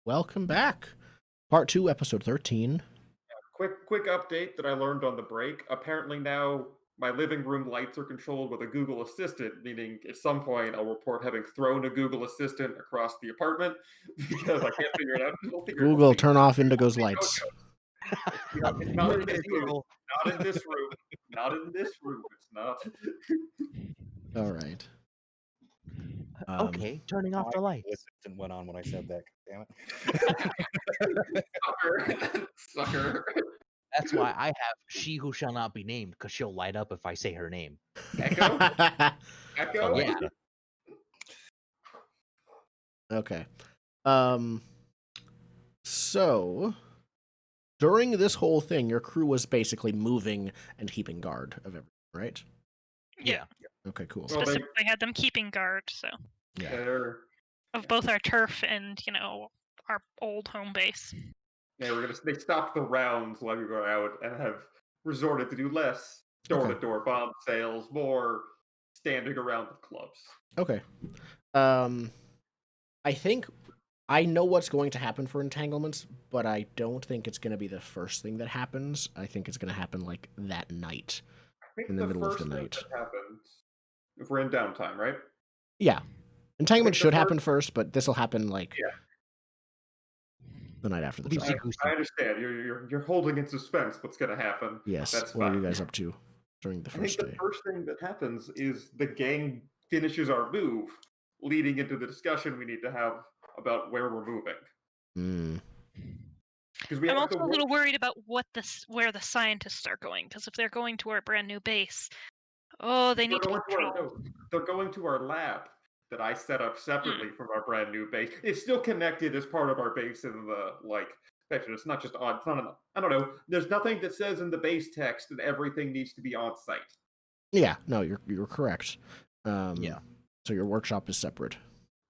welcome back. Part 2, episode 13. Quick update that I learned on the break. Apparently now my living room lights are controlled with a Google Assistant, meaning at some point I'll report having thrown a Google Assistant across the apartment because I can't figure it out. Google, turn off Indigo's lights. It's not in this room. Not in this room. Not in this room. It's not. All right. Okay, turning off the light. Assistant went on when I said that. Damn Sucker. Sucker. That's why I have "She Who Shall Not Be Named" because she'll light up if I say her name. Echo? Echo? Yeah. Okay. So during this whole thing, your crew was basically moving and keeping guard of everything, right? Yeah. Okay, cool. Well, Specifically had them keeping guard, so Yeah. of both our turf and, our old home base. Yeah, they stopped the rounds while we were out and have resorted to do less door-to-door bomb sales, more standing around the clubs. Okay. I think I know what's going to happen for entanglements, but I don't think it's going to be the first thing that happens. I think it's going to happen like that night, in the middle of the night. That happens if we're in downtime, right? Yeah, entanglement should happen first, but this will happen like the night after the job. I understand. You're holding in suspense what's going to happen. Yes. That's what fine. are you guys up to during the first day? The first thing that happens is the gang finishes our move, leading into the discussion we need to have about where we're moving. I'm also a little worried about where the scientists are going, because if they're going to our brand new base, they need to be controlled. They're going to our lab that I set up separately from our brand new base. It's still connected as part of our base in the section. It's not just on. It's not. I don't know. There's nothing that says in the base text that everything needs to be on site. Yeah. No, you're correct. Yeah. So your workshop is separate.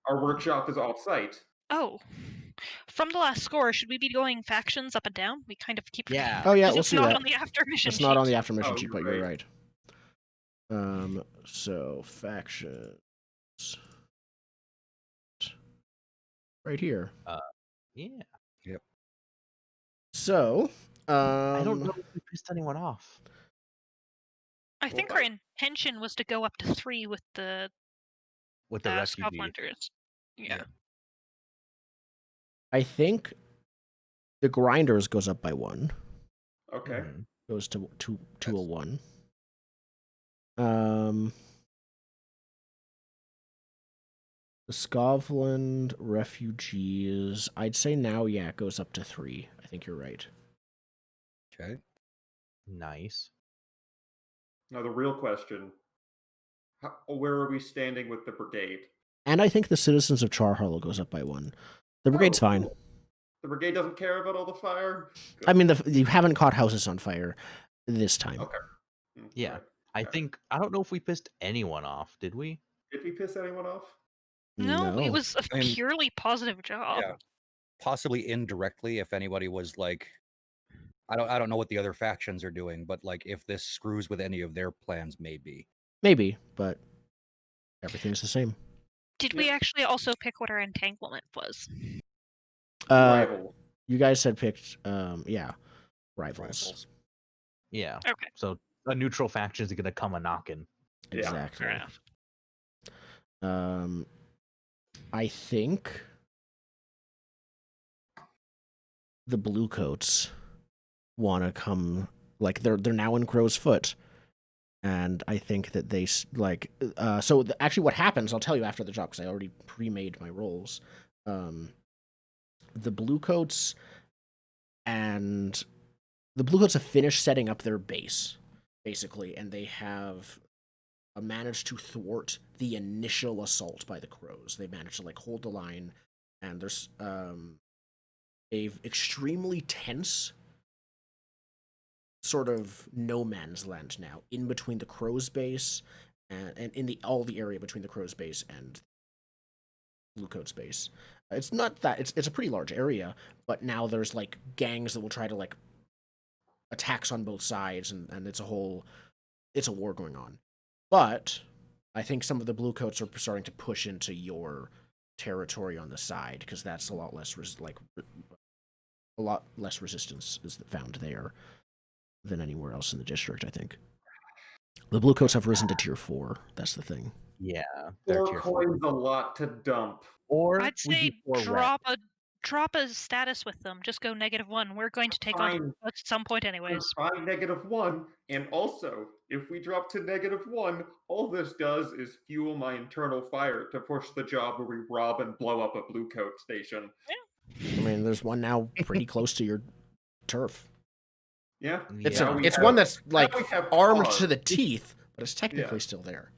Our workshop is off site. Oh. From the last score, should we be going factions up and down? We kind of keep. Yeah. Oh yeah, we'll see that. It's not on the after mission sheet. It's not on the after mission sheet, but you're you're right. So factions. Right here. Yeah. Yep. So, I don't know if we pissed anyone off. I think our intention was to go up to 3 with the refugee. hunters. Yeah. I think the grinders goes up by 1. Okay. Goes to 201. The Scotland refugees, I'd say now, it goes up to 3. I think you're right. Okay. Nice. Now the real question: where are we standing with the brigade? And I think the citizens of Char Hollow goes up by 1. The brigade's fine. Cool. The brigade doesn't care about all the fire? Good. I mean, you haven't caught houses on fire this time. Okay. Yeah. Right. I don't know if we pissed anyone off, did we? Did we piss anyone off? No, it was a purely positive job. Yeah. Possibly indirectly, if anybody was like, I don't know what the other factions are doing, but like if this screws with any of their plans, maybe, but everything's the same. Did we actually also pick what our entanglement was? Rival. You guys had picked, rivals. Yeah. Okay. So a neutral faction is going to come a knocking. Exactly. Fair enough. I think the Bluecoats want to come, like they're now in Crow's Foot, and I think that they actually what happens, I'll tell you after the job because I already pre-made my roles. The Bluecoats have finished setting up their base basically, and they have managed to thwart the initial assault by the Crows. They managed to hold the line, and there's a extremely tense sort of no man's land now in between the Crows base and in all the area between the Crows base and Bluecoats base. It's not that it's a pretty large area, but now there's gangs that will try to attacks on both sides, and it's a war going on. But I think some of the Bluecoats are starting to push into your territory on the side because that's a lot less a lot less resistance is found there than anywhere else in the district. I think the Bluecoats have risen to tier 4. That's the thing. Yeah. they're 4 tier 4. coins a lot to dump. Or I'd we say do 4 red. drop a status with them. Just go -1. We're going to take on Fine. at some point anyways. Try -1, and also, if we drop to -1, all this does is fuel my internal fire to push the job where we rob and blow up a Bluecoat station. I mean, there's one now pretty close to your turf. Yeah. It's Now we it's have- one that's now like we have armed cause. to the teeth, but it's technically still there.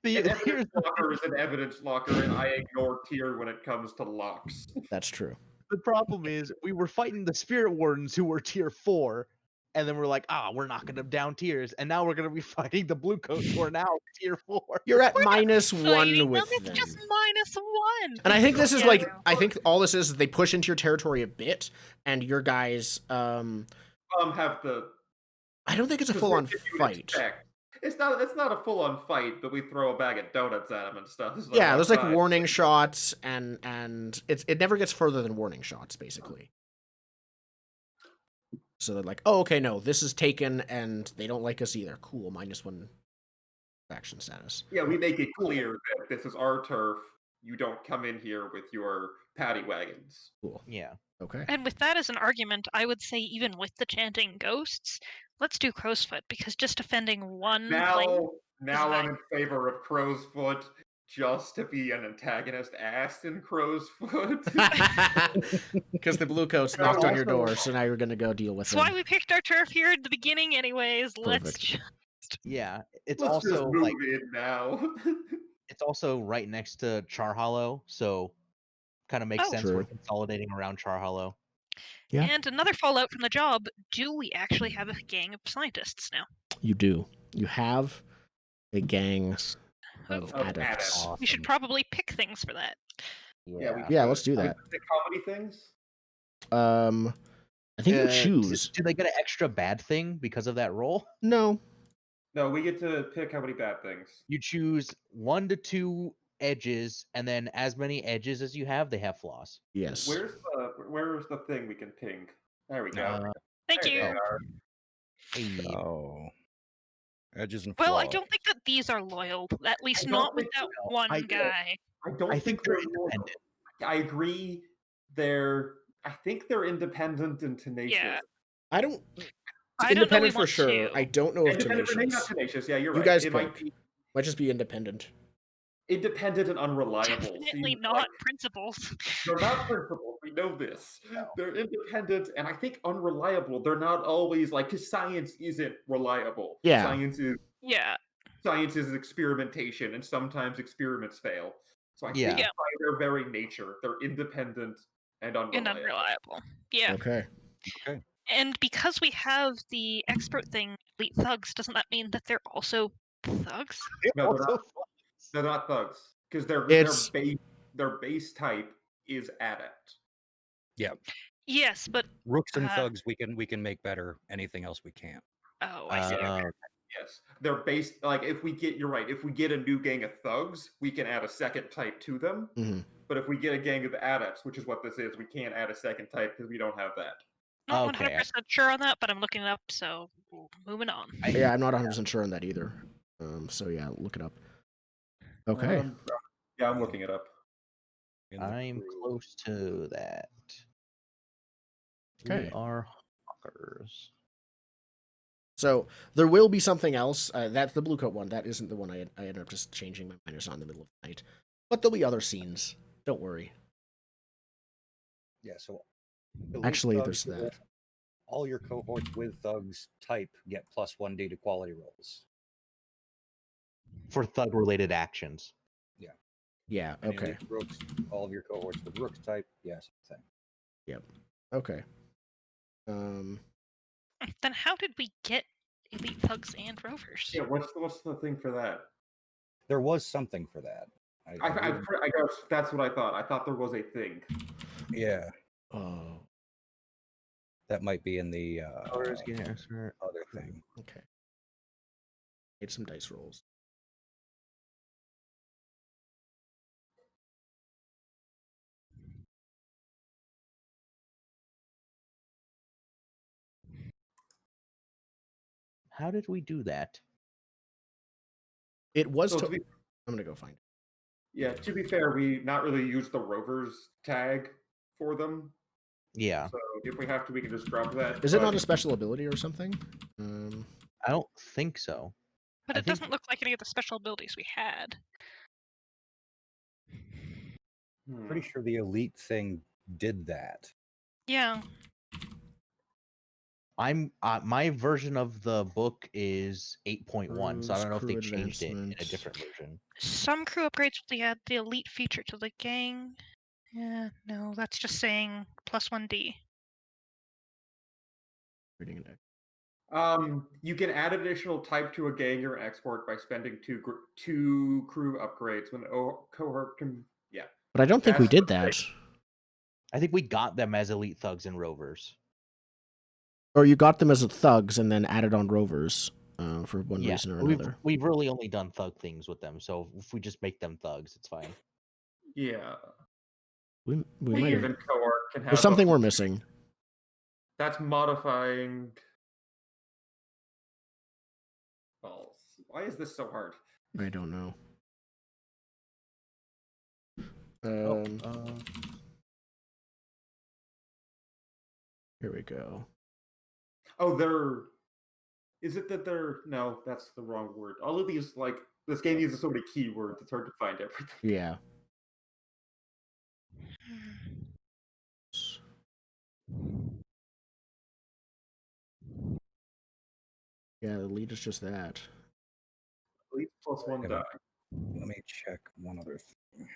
An Here's evidence locker is an evidence locker, and I ignore tier when it comes to locks. That's true. the problem is we were fighting the Spirit Wardens who were tier 4, and then we're like, we're knocking them down tiers, and now we're gonna be fighting the Bluecoats who are now tier 4. You're at -1 Fighting with them, them. it's just -1. And I think this is Yeah. like I think all this is they push into your territory a bit, and your guys Have the. I don't think it's a because full on what you would fight. expect. It's not a full on fight, but we throw a bag of donuts at them and stuff. It's Yeah, there's like outside. warning shots and it never gets further than warning shots basically. So they're like, "Oh, okay, no, this is taken and they don't like us either." Cool, -1 faction status. Yeah, we make it clear that this is our turf. You don't come in here with your paddy wagons. Cool. Yeah. Okay. And with that as an argument, I would say even with the chanting ghosts, let's do Crowsfoot because just defending one lane. Now I'm in favor of Crow's Foot just to be an antagonist ass in Crow's Foot. Because the Bluecoats knocked on your door, so now you're gonna go deal with That's them. why we picked our turf here at the beginning, anyways. Let's Perfect. just Yeah. It's Let's just also move like in now. it's also right next to Char Hollow, so kind of makes Oh. sense. True. We're consolidating around Char Hollow. Yeah. And another fallout from the job, do we actually have a gang of scientists now? You do. You have a gang of Oh. adepts. Awesome. We should probably pick things for that. Yeah, let's do that. The comedy things. I think you choose. Do they get an extra bad thing because of that role? No. No, we get to pick how many bad things. You choose 1 to 2 edges, and then as many edges as you have, they have flaws. Yes. Where's the thing we can ping? There we go. Thank There you. they are. Hey, Oh. Edges and Well, I flaws. don't think that these are loyal. At least I not don't with think that so. one I- guy. I don't I think they're loyal. independent. I agree. I think they're independent and tenacious. Yeah. I don't. I don't know we Independent for want sure. to. I don't know if Independent, maybe not tenacious. tenacious. Yeah, you're You right. guys It might pick. be Might just be independent. independent and unreliable. Definitely Seems not like principles. they're not principled. We know this. They're independent and I think unreliable. They're not always like because science isn't reliable. Yeah. Yeah. Science is experimentation, and sometimes experiments fail. So I Yeah. think by their very nature, they're independent and unreliable. And unreliable. Yeah. Okay. And because we have the expert thing, elite thugs, doesn't that mean that they're also thugs? No, Also, they're not thugs because It's- their base type is adept. Yes, but Rooks and Uh, thugs we can make better. Anything else we can't. oh, I see. Yes, they're based like if we get a new gang of thugs, we can add a second type to them. Mhm. But if we get a gang of adepts, which is what this is, we can't add a second type because we don't have that. Not Okay. 100% sure on that, but I'm looking it up, so moving on. Yeah, I'm not 100% sure on that either. So yeah, look it up. Okay. Yeah, I'm looking it up. In the I'm crew. close to that. Okay. We are hawkers. So there will be something else. That's the Bluecoat one. That isn't the one I ended up just changing my minus on in the middle of the night. But there'll be other scenes. Don't worry. Yeah, so elite Actually, thugs there's will- that. All your cohorts with thugs type get +1d to quality rolls. For thug related actions. Yeah. And Okay. elite rooks, all of your cohorts with rooks type, yes, same. Okay. Then how did we get elite thugs and rovers? Yeah, what's the thing for that? There was something for that. I guess that's what I thought. I thought there was a thing. yeah, Oh. that might be in the other thing. Okay. Made some dice rolls. How did we do that? It was. So to be, I'm gonna go find it. yeah, to be fair, we not really use the rovers tag for them. Yeah. So if we have to, we can just drop that. Is it not a special ability or something? I don't think so. But I it think- doesn't look like any of the special abilities we had. Pretty sure the elite thing did that. Yeah. I'm my version of the book is 8.1, so I don't know if they Cruise, crew changed it in a advancements. different version. Some crew upgrades really add the elite feature to the gang. Yeah, no, that's just saying +1D. Reading it. You can add additional type to a gang or export by spending two crew upgrades when cohort can. Yeah, But I don't think we That's did the that. I think we got them as elite thugs and rovers. Or you got them as thugs and then added on rovers for one Yeah, reason or we've another. we've really only done thug things with them, so if we just make them thugs, it's fine. yeah. We might Even have. cohort can have. There's something up to we're two- missing. That's modifying. Balls. Why is this so hard? I don't know. Oh, Here we go. Oh, they're. Is it that they're? No, that's the wrong word. All of these, like, this game uses so many keywords, it's hard to find everything. Yeah. Yeah, the lead is just that. At least +1 Okay. die. Let me check one other thing.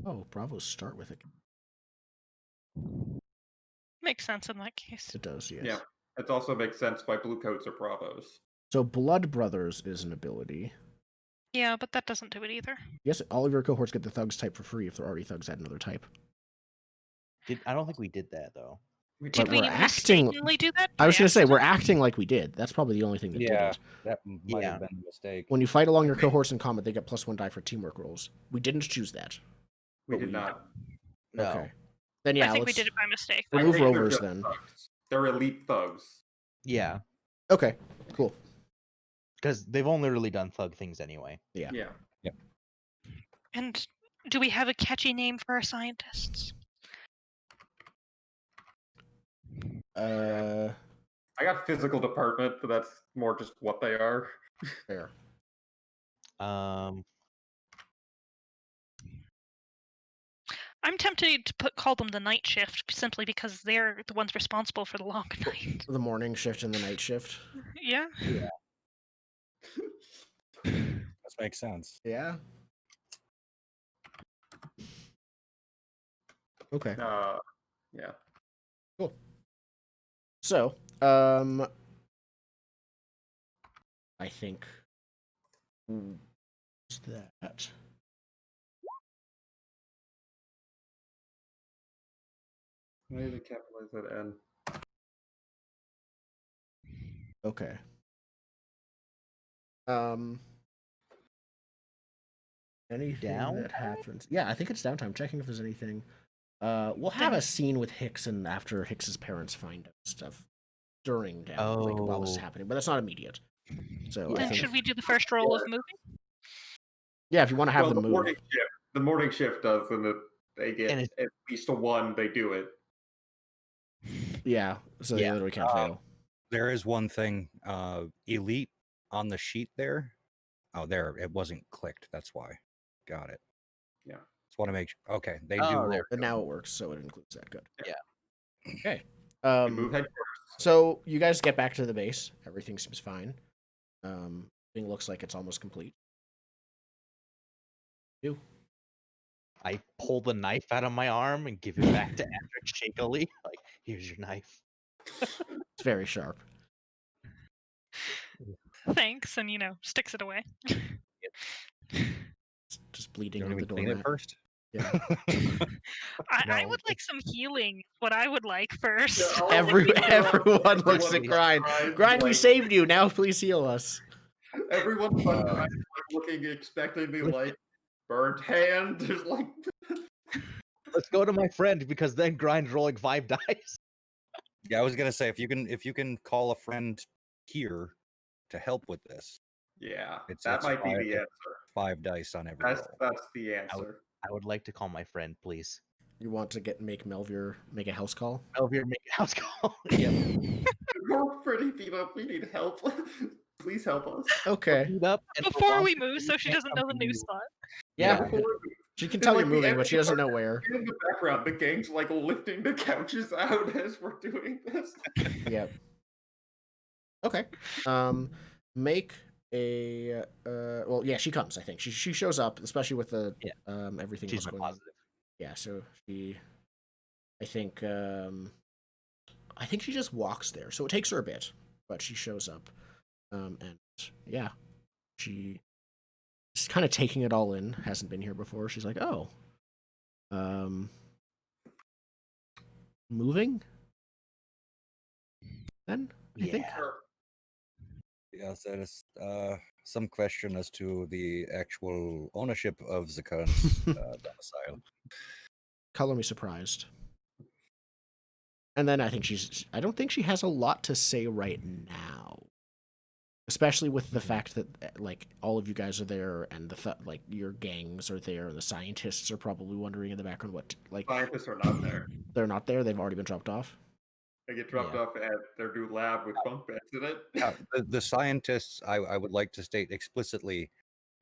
Oh, Bravos start with it. Makes sense in that case. It does, yes. Yeah, it also makes sense why blue coats are bravos. So Blood Brothers is an ability. Yeah, but that doesn't do it either. Yes, all of your cohorts get the thugs type for free if they're already thugs at another type. I don't think we did that though. Did we we're mistakenly do that? I was by going to say, we're accident? acting like we did. That's probably the only thing that Yeah, didn't. that might Yeah. have been a mistake. When you fight along your cohorts in combat, they get +1 die for teamwork rolls. We didn't choose that. We But did not. No. Okay. Then yeah, I think we let's did it by mistake. I remove think they're rovers just then. thugs. They're elite thugs. Yeah, Okay, cool. because they've only really done thug things anyway. Yeah. Yeah. And do we have a catchy name for our scientists? Uh, I got physical department, but that's more just what they are. fair. Um, I'm tempted to call them the night shift simply because they're the ones responsible for the long night. The morning shift and the night shift. Yeah. That makes sense. Yeah. Okay. Yeah. Cool. So, I think what's that. Why did they capitalize that N? Okay. Anything that happens? Yeah, I think it's downtime. Checking if there's anything. We'll have a scene with Hicks and after Hicks's parents find out stuff during down, like while this is Oh. happening, but that's not immediate. So I Then think, should we do the first roll of moving? yeah, if you want to have Well, them move. the morning shift does, and they get And at least a 1. They do it. Yeah, so they Yeah. literally can't fail. There is one thing. Elite on the sheet there. Oh, there. It wasn't clicked. That's why. Got it. Yeah. Just want to make sure. Okay, they do. Oh, roll. there. But now it works, so it includes that. Good. Yeah. Okay. You move headquarters. So you guys get back to the base. Everything seems fine. Thing looks like it's almost complete. You. I pull the knife out of my arm and give it back to Andric shakily. Like, here's your knife. It's very sharp. Thanks, and sticks it away. It's just bleeding You on want the me to clean it doormat. first? Yeah. I No, would like some healing. What I would like first. Yeah, I'll look at Everyone looks at Grind, Grind, we like, saved you. Now please heal us. everyone's like looking expectantly like burnt hand. There's like let's go to my friend because then Grind's rolling 5 dice. Yeah, I was gonna say if you can call a friend here to help with this, yeah, it's that might be five, the it's answer. 5 dice on every That's roll. the answer. I would like to call my friend, please. You want to make Melvir make a house call? Melvir, make a house call. Yep. We're pretty beat up. We need help. Please help us. Okay. Beat up and we're Before we watching move, so she can't doesn't come know the to new you. spot. Yeah. Before She can It's tell like you're the moving, but she doesn't enemy know where. in the background, the gang's like lifting the couches out as we're doing this. Yep. Okay. Make a well, yeah, she comes, I think. She shows up, especially with the Yeah. everything She's else been going on. positive. Yeah, so I think she just walks there. So it takes her a bit, but she shows up. And yeah, she's kind of taking it all in. Hasn't been here before. She's like, "Oh. Moving?" Then I think. Yes, there is some question as to the actual ownership of Zakan's domicile. Color me surprised. And then I don't think she has a lot to say right now. Especially with the fact that like all of you guys are there and like your gangs are there and the scientists are probably wondering in the background what like Scientists are not there. they're not there, they've already been dropped off. They get dropped off at their new lab with bunk beds in it. The scientists, I would like to state explicitly,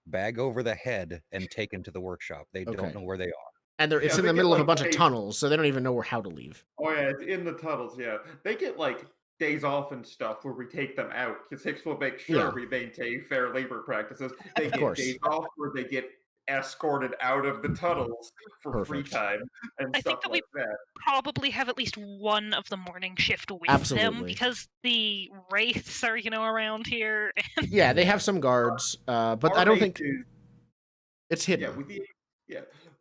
bag over the head and taken to the workshop. They Okay. don't know where they are. And it's in they the get, middle of a like, bunch of tunnels, so they don't even know how to leave. Oh yeah, it's in the tunnels. Yeah, they get like days off and stuff where we take them out because Hicks will make sure we maintain fair labor practices. They get days off where they get escorted out of the tunnels for free time and I stuff think that like we that. probably have at least one of the morning shift with them Absolutely. because the wraiths are, around here. Yeah, they have some guards, but Our I don't base think is- it's hidden.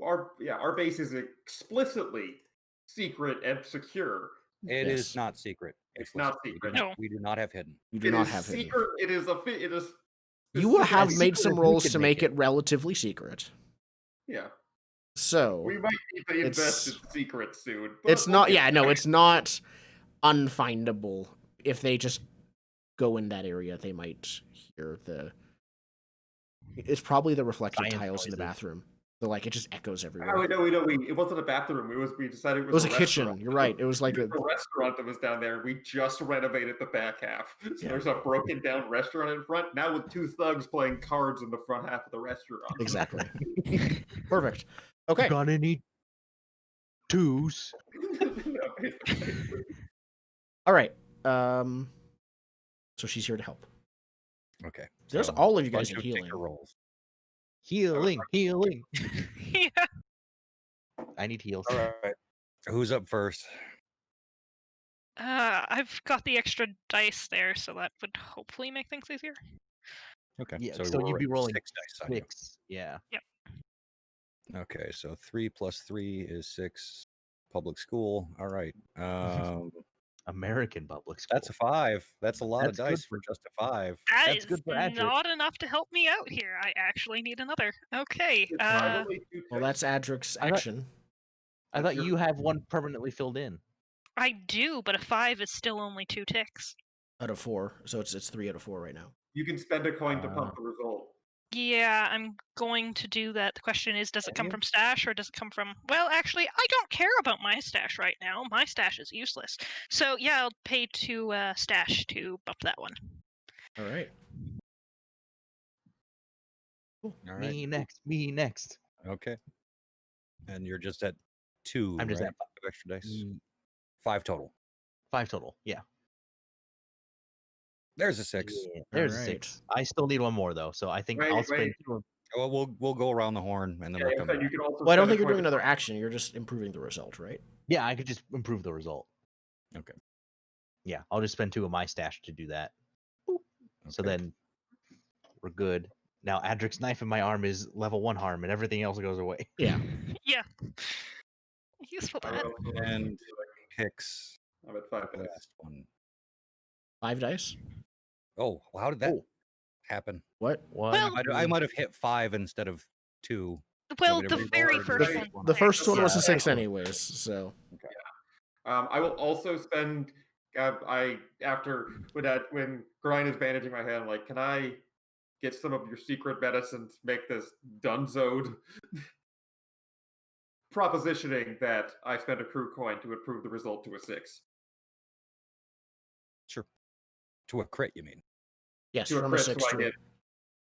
Our base is explicitly secret and secure. It is not secret. It's not secret. No. We do not have hidden. You do It not is have hidden. secret. It is. You will have As made secret some as we rolls could to make make it relatively secret. Yeah. So We might need to invest it's- in secrets soon. But it's not it's not unfindable. If they just go in that area, they might hear it's probably the reflective Science tiles in the noises. bathroom. So like it just echoes everywhere. Oh, we know. It wasn't a bathroom. We decided It was a restaurant. kitchen. You're right. It was like a restaurant that was down there. We just renovated the back half. So there's a broken down restaurant in front now with two thugs playing cards in the front half of the restaurant. Exactly. Perfect. Okay. Gonna need twos. All right. So she's here to help. Okay. There's so all of you bunch guys in of healing. ticker rolls. Healing. Yeah. I need heals. All right. Who's up first? I've got the extra dice there, so that would hopefully make things easier. Okay. Yeah, we so you'd be rolling 6 dice on you. 6. Yeah. Okay, so 3 plus 3 is 6. Public school. All right. American public school. That's a 5. That's a lot That's of good dice for just a 5. That That's is good for Adric. not enough to help me out here. I actually need another. Okay. Well, that's Adric's action. I thought you have one permanently filled in. I do, but a 5 is still only 2 ticks. Out of 4, so it's 3 out of 4 right now. You can spend a coin to pump the result. Yeah, I'm going to do that. The question is, does it come from stash or does it come from... Well, actually, I don't care about my stash right now. My stash is useless. So, yeah, I'll pay to stash to bump that one. All right. All right. Me next. Okay. And you're just at 2, I'm just right? at 5 extra dice. 5 total. 5 total. Yeah. There's a 6. Yeah, there's a Alright. 6. I still need one more though, so I think I'll spend 2. Well, we'll go around the horn and then we'll come back. You can also Well, I don't spend think a you're coin doing to another pump- action. You're just improving the result, right? Yeah, I could just improve the result. Okay. Yeah, I'll just spend 2 of my stash to do that. Boop. So Okay. then we're good. Now Adric's knife in my arm is level 1 harm, and everything else goes away. Yeah. Yeah. Useful to I add. would also like And to picks I'm at 5 the dice. last one. 5 dice? Oh, well, how did that Oh, happen? What? one, Well- I might have hit 5 instead of 2. Well, Want me to the re-roll very or first the- one. The first one was a Yeah. 6 anyways, so. I will also spend. After when Grind is bandaging my hand, like, can I get some of your secret medicine to make this dunzoed? Propositioning that I spend a crew coin to improve the result to a 6. Sure. To a crit, you mean? Yes, To a from crit, a 6 so I to get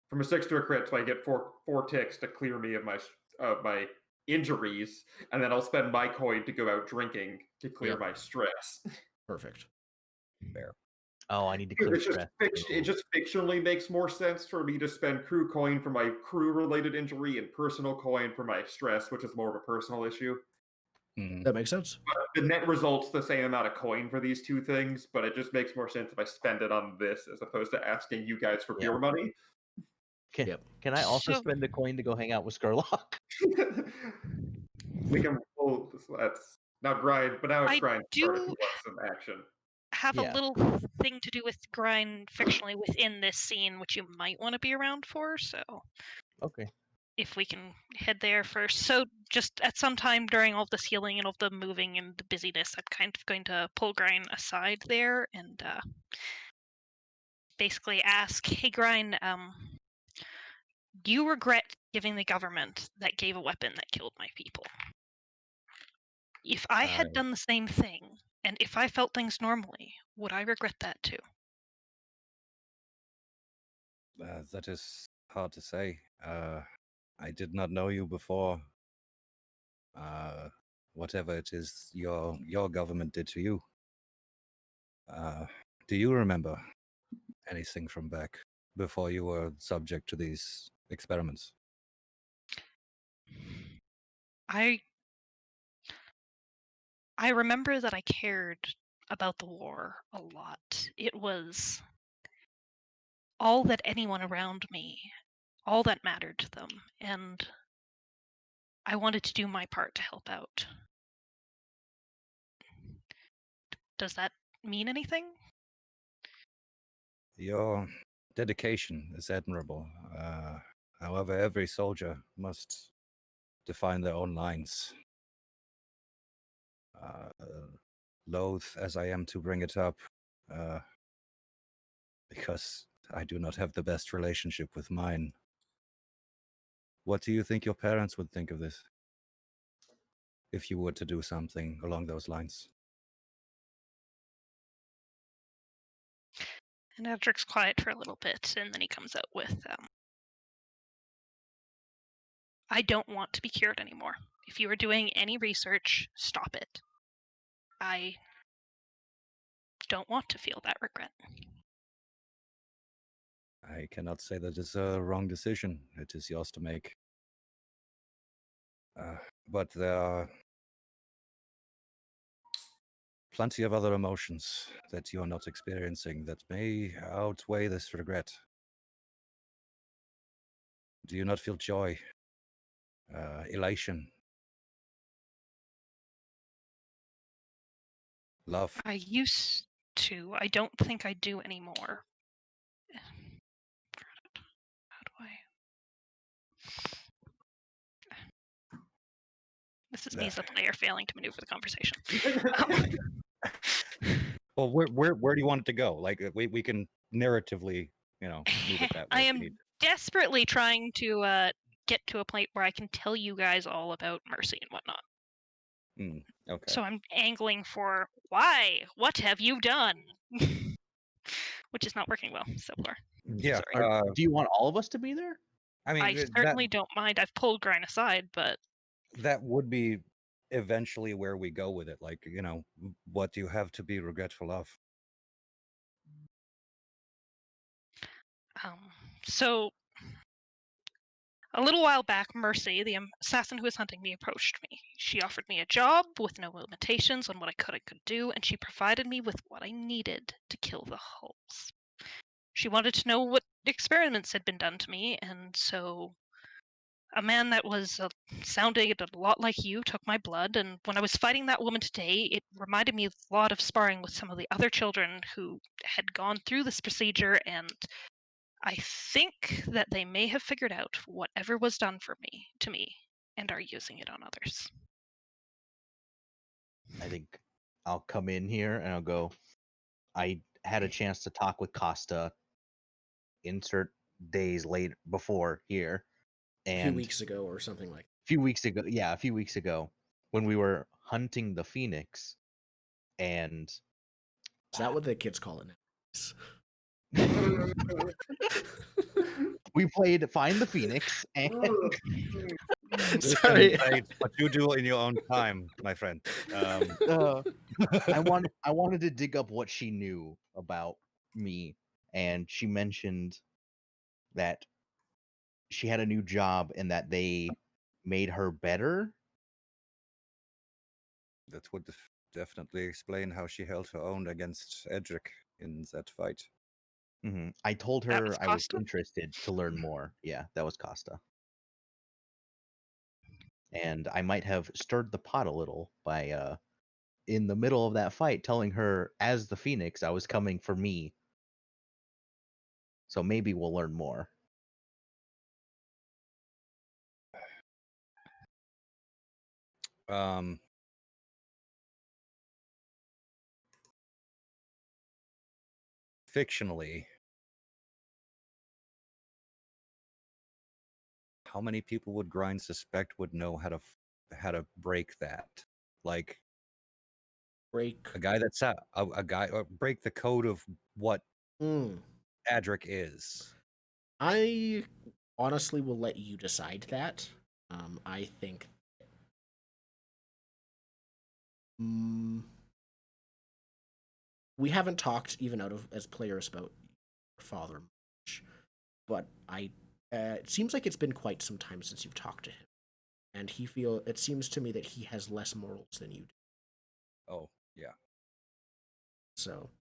from a 6 to a crit, so I get four ticks to clear me of my injuries, and then I'll spend my coin to go out drinking to clear Yep. my stress. Perfect. Fair. Oh, I need to clear It's just stress. it just fictionally makes more sense for me to spend crew coin for my crew-related injury and personal coin for my stress, which is more of a personal issue. Mhm. That makes sense. The net result's the same amount of coin for these two things, but it just makes more sense if I spend it on this as opposed to asking you guys for Yeah. your money. Can I also So- spend a coin to go hang out with Skurlock? We can pull that's now Grind, but now it's I Grind do- started who wants some action. Have Yeah. a little thing to do with Grind fictionally within this scene, which you might want to be around for. So Okay. if we can head there first. So just at some time during all this healing and all the moving and the busyness, I'm kind of going to pull Grind aside there and basically ask, "Hey, Grind, do you regret giving the government that gave a weapon that killed my people? If I had done the same thing, and if I felt things normally, would I regret that too?" That is hard to say. I did not know you before. Whatever it is your government did to you. Do you remember anything from back before you were subject to these experiments? I remember that I cared about the war a lot. It was all that anyone around me, all that mattered to them, and I wanted to do my part to help out. Does that mean anything? Your dedication is admirable. However, every soldier must define their own lines. Loath as I am to bring it up, because I do not have the best relationship with mine. What do you think your parents would think of this? If you were to do something along those lines? And Edric's quiet for a little bit, and then he comes out with, "I don't want to be cured anymore. If you are doing any research, stop it. I don't want to feel that regret." I cannot say that it's a wrong decision. It is yours to make. But there are plenty of other emotions that you are not experiencing that may outweigh this regret. Do you not feel joy, elation, love? I used to. I don't think I do anymore. How do I? This is me as a player failing to maneuver the conversation. Well, where do you want it to go? Like we can narratively, move it that way. I if am we need. desperately trying to get to a point where I can tell you guys all about Mercy and whatnot. Okay. So I'm angling for why? What have you done? Which is not working well so far. Yeah. Sorry. Do you want all of us to be there? I mean, I certainly don't mind. I've pulled Grind aside, but that would be eventually where we go with it. Like, what do you have to be regretful of? So a little while back, Mercy, the assassin who was hunting me, approached me. She offered me a job with no limitations on what I could do, and she provided me with what I needed to kill the hulls. She wanted to know what experiments had been done to me, and so a man that was sounded a lot like you took my blood, and when I was fighting that woman today, it reminded me a lot of sparring with some of the other children who had gone through this procedure, and I think that they may have figured out whatever was done to me and are using it on others. I think I'll come in here and I'll go. I had a chance to talk with Costa. Insert days later before here, A few and weeks ago or something like a few weeks ago, a few weeks ago, when we were hunting the phoenix, and is that what the kids call it we played Find the Phoenix, and now? Listen, Sorry. Said, what you do in your own time, my friend. I wanted to dig up what she knew about me, and she mentioned that she had a new job and that they made her better. That would definitely explain how she held her own against Edric in that fight. I told That was her I was Costa? interested to learn more. Yeah, that was Costa. And I might have stirred the pot a little by in the middle of that fight telling her as the Phoenix I was coming for me. So maybe we'll learn more. Fictionally, how many people would Grind suspect would know how to break that? Like Break. a guy that's a guy, or break the code of what Mm. Adric is. I honestly will let you decide that. I think. We haven't talked even out of as players about your father much, but it seems like it's been quite some time since you've talked to him, and it seems to me that he has less morals than you do. Oh, yeah. So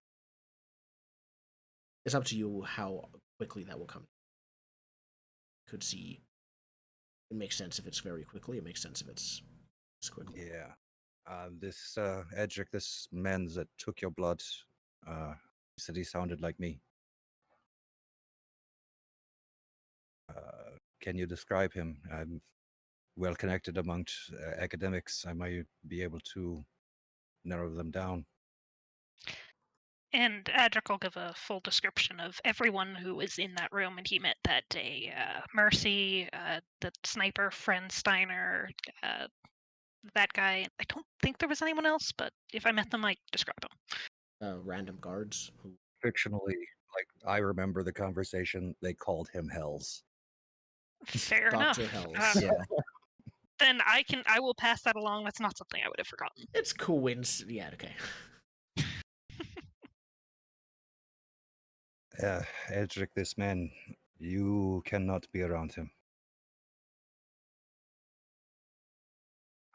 it's up to you how quickly that will come. Could see. It makes sense if it's very quickly. It makes sense if it's quickly. Yeah. This Edric, this man that took your blood, he said he sounded like me. Can you describe him? I'm well connected amongst academics. I might be able to narrow them down. And Adric will give a full description of everyone who was in that room and he met that day. Mercy, the sniper, friend Steiner, that guy. I don't think there was anyone else, but if I met them, I describe them. Random guards who Fictionally, like I remember the conversation, they called him Hells. Fair Dr. enough. Hells. Then I will pass that along. That's not something I would have forgotten. It's coincidence. Yeah, okay. Edric, this man, you cannot be around him.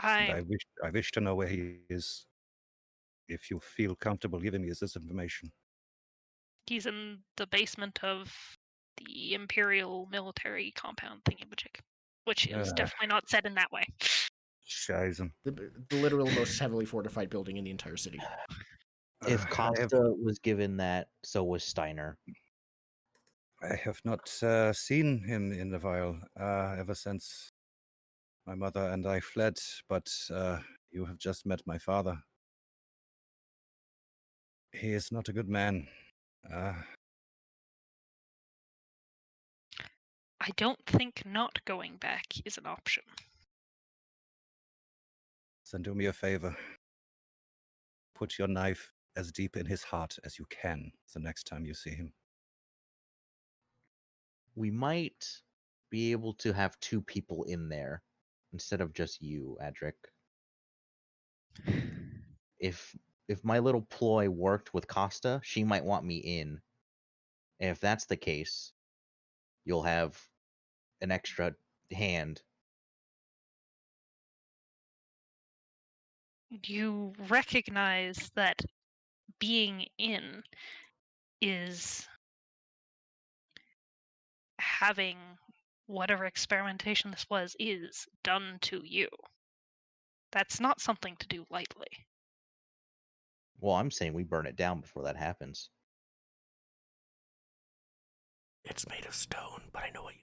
And I wish to know where he is. If you feel comfortable giving me this information. He's in the basement of the Imperial military compound thingamajig, which is definitely not said in that way. Scheiße. The literal most heavily fortified building in the entire city. If Costa was given that, so was Steiner. I have not seen him in a while, ever since my mother and I fled, but you have just met my father. He is not a good man. I don't think not going back is an option. Then do me a favor. Put your knife as deep in his heart as you can the next time you see him. We might be able to have two people in there instead of just you, Adric. If my little ploy worked with Costa, she might want me in. And if that's the case, you'll have an extra hand. You recognize that being in is having whatever experimentation this was is done to you. That's not something to do lightly. Well, I'm saying we burn it down before that happens. It's made of stone, but I know what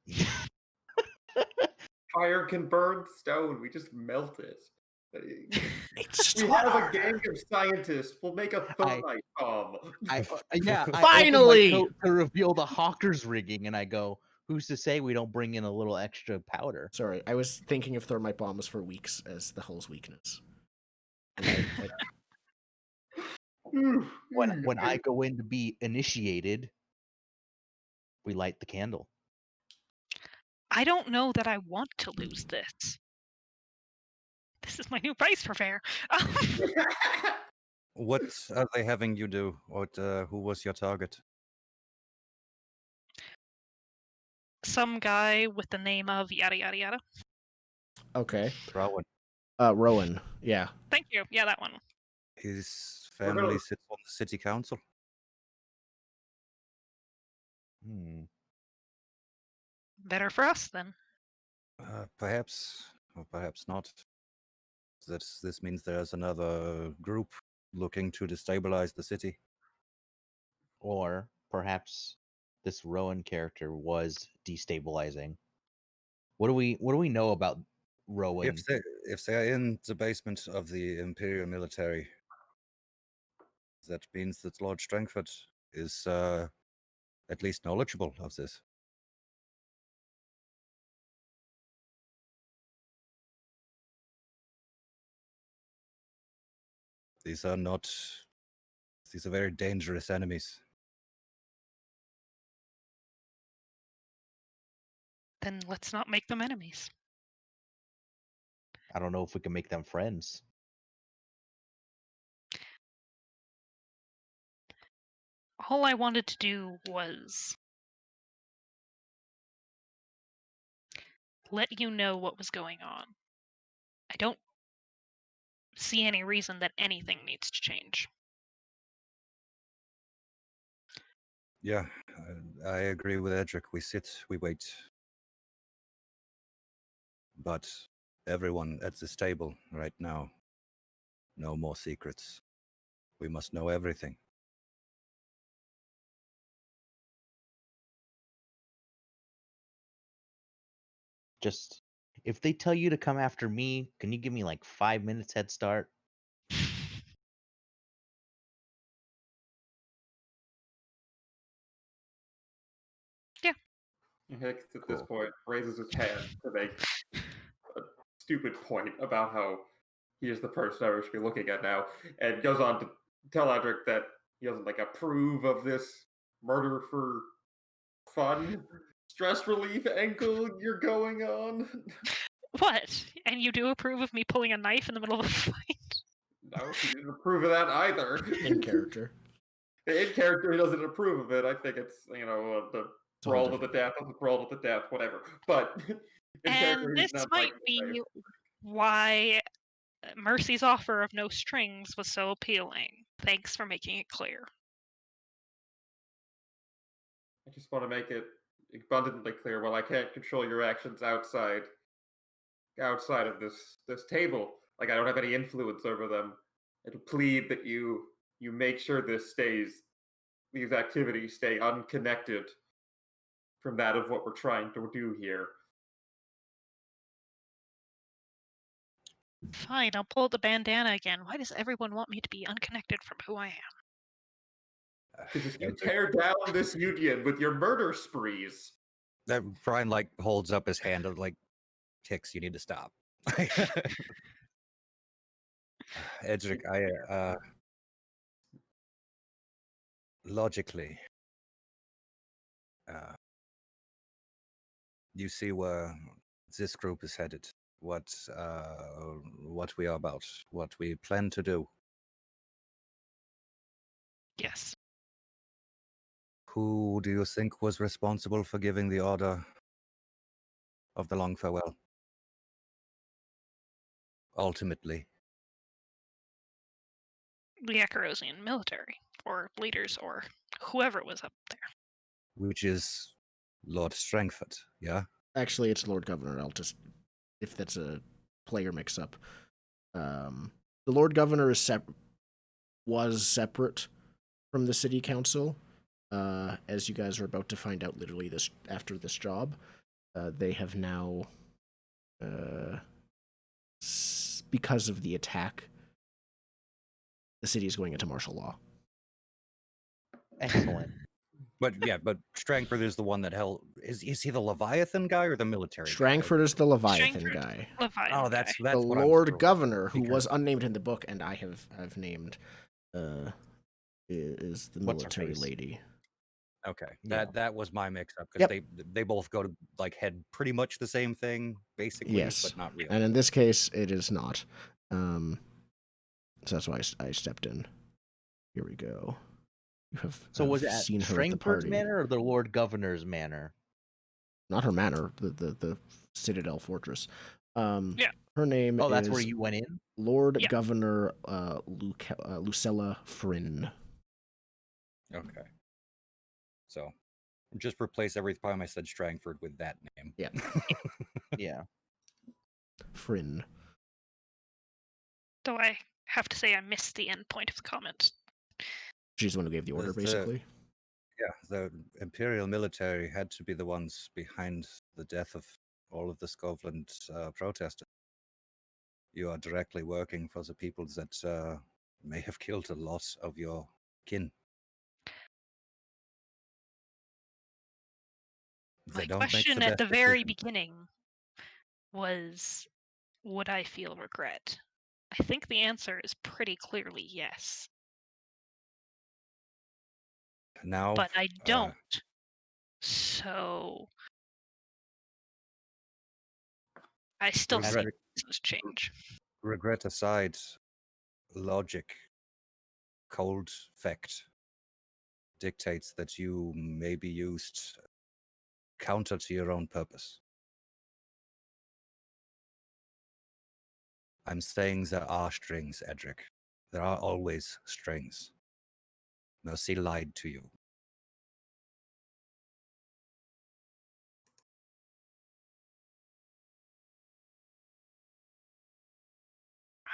you. Fire can burn stone. We just melt it. It's We have a hard. gang of scientists. We'll make a thermite bomb. I yeah, I Finally! open my coat to reveal the Hawker's rigging, and I go, "Who's to say we don't bring in a little extra powder?" Sorry, I was thinking of thermite bombs for weeks as the hull's weakness. And I When I go in to be initiated, we light the candle. I don't know that I want to lose this. This is my new price for fair. What are they having you do? What? Who was your target? Some guy with the name of yada yada yada. okay. Rowan. Rowan, yeah. Thank you. Yeah, that one. His We're gonna- family sits on the city council. Better for us then. Perhaps, or perhaps not. This means there's another group looking to destabilize the city. Or perhaps this Rowan character was destabilizing. What do we know about Rowan? If they are in the basement of the Imperial military, that means that Lord Strangford is at least knowledgeable of this. These are very dangerous enemies. Then let's not make them enemies. I don't know if we can make them friends. All I wanted to do was let you know what was going on. I don't see any reason that anything needs to change. Yeah, I agree with Edric. We sit, we wait. But everyone at this table right now, no more secrets. We must know everything. Just if they tell you to come after me, can you give me like 5 minutes head start? Hicks at this Cool. point raises his hand to make a stupid point about how he is the person I should be looking at now, and goes on to tell Edric that he doesn't like approve of this murder for fun, stress relief angle you're going on. What? And you do approve of me pulling a knife in the middle of a fight? No, he didn't approve of that either. In character. In character, he doesn't approve of it. I think it's the brawl to the death, brawl to the death, whatever. But in character, And he's this not might liking the be why Mercy's offer of no strings was so appealing. Thanks for making it clear. I just want to make it abundantly clear. While I can't control your actions outside of this table, like I don't have any influence over them, I to plead that you make sure these activities stay unconnected from that of what we're trying to do here. Fine, I'll pull out the bandana again. Why does everyone want me to be unconnected from who I am? Because if you tear down this union with your murder sprees, That Brian holds up his hand and Hicks, you need to stop. Edric, logically, you see where this group is headed, what we are about, what we plan to do. Yes. Who do you think was responsible for giving the order of the long farewell? Ultimately. The Akarosian military, or leaders, or whoever was up there. Which is Lord Strangford, yeah? Actually, it's Lord Governor. I'll just, if that's a player mix-up. The Lord Governor was separate from the city council, as you guys are about to find out literally after this job. They have now, because of the attack, the city is going into martial law. Excellent. But Strangford is the one that held. Is he the Leviathan guy or the military guy? Strangford is the Leviathan Strangford. guy. Leviathan Oh, that's The what I was Lord throwing. Governor, who Because- was unnamed in the book, and I have named, is the What's her military face? lady. Okay, Yeah. that was my mix-up because Yep. they both go to like head pretty much the same thing, basically, Yes, but not really. and in this case, it is not. So that's why I stepped in. Here we go. You have So was it seen at her at the Strangford's party. manor or the Lord Governor's manor? Not her manor, the Citadel Fortress. Yeah. Her name Oh, that's is where you went in? Lord Yeah. Governor Lucella Fryn. Okay, so just replace every time I said Strangford with that name. Yeah. Yeah. Fryn. Though I have to say I missed the end point of the comment. She's the one who gave the order, basically. Yeah, the Imperial military had to be the ones behind the death of all of the Scotland protesters. You are directly working for the people that may have killed a lot of your kin. My They don't make question the at best the very decisions. beginning was, would I feel regret? I think the answer is pretty clearly yes, Now, but I don't. So I still see regret, business change. regret aside, logic, cold fact dictates that you may be used counter to your own purpose. I'm saying there are strings, Edric. There are always strings. Mercy lied to you.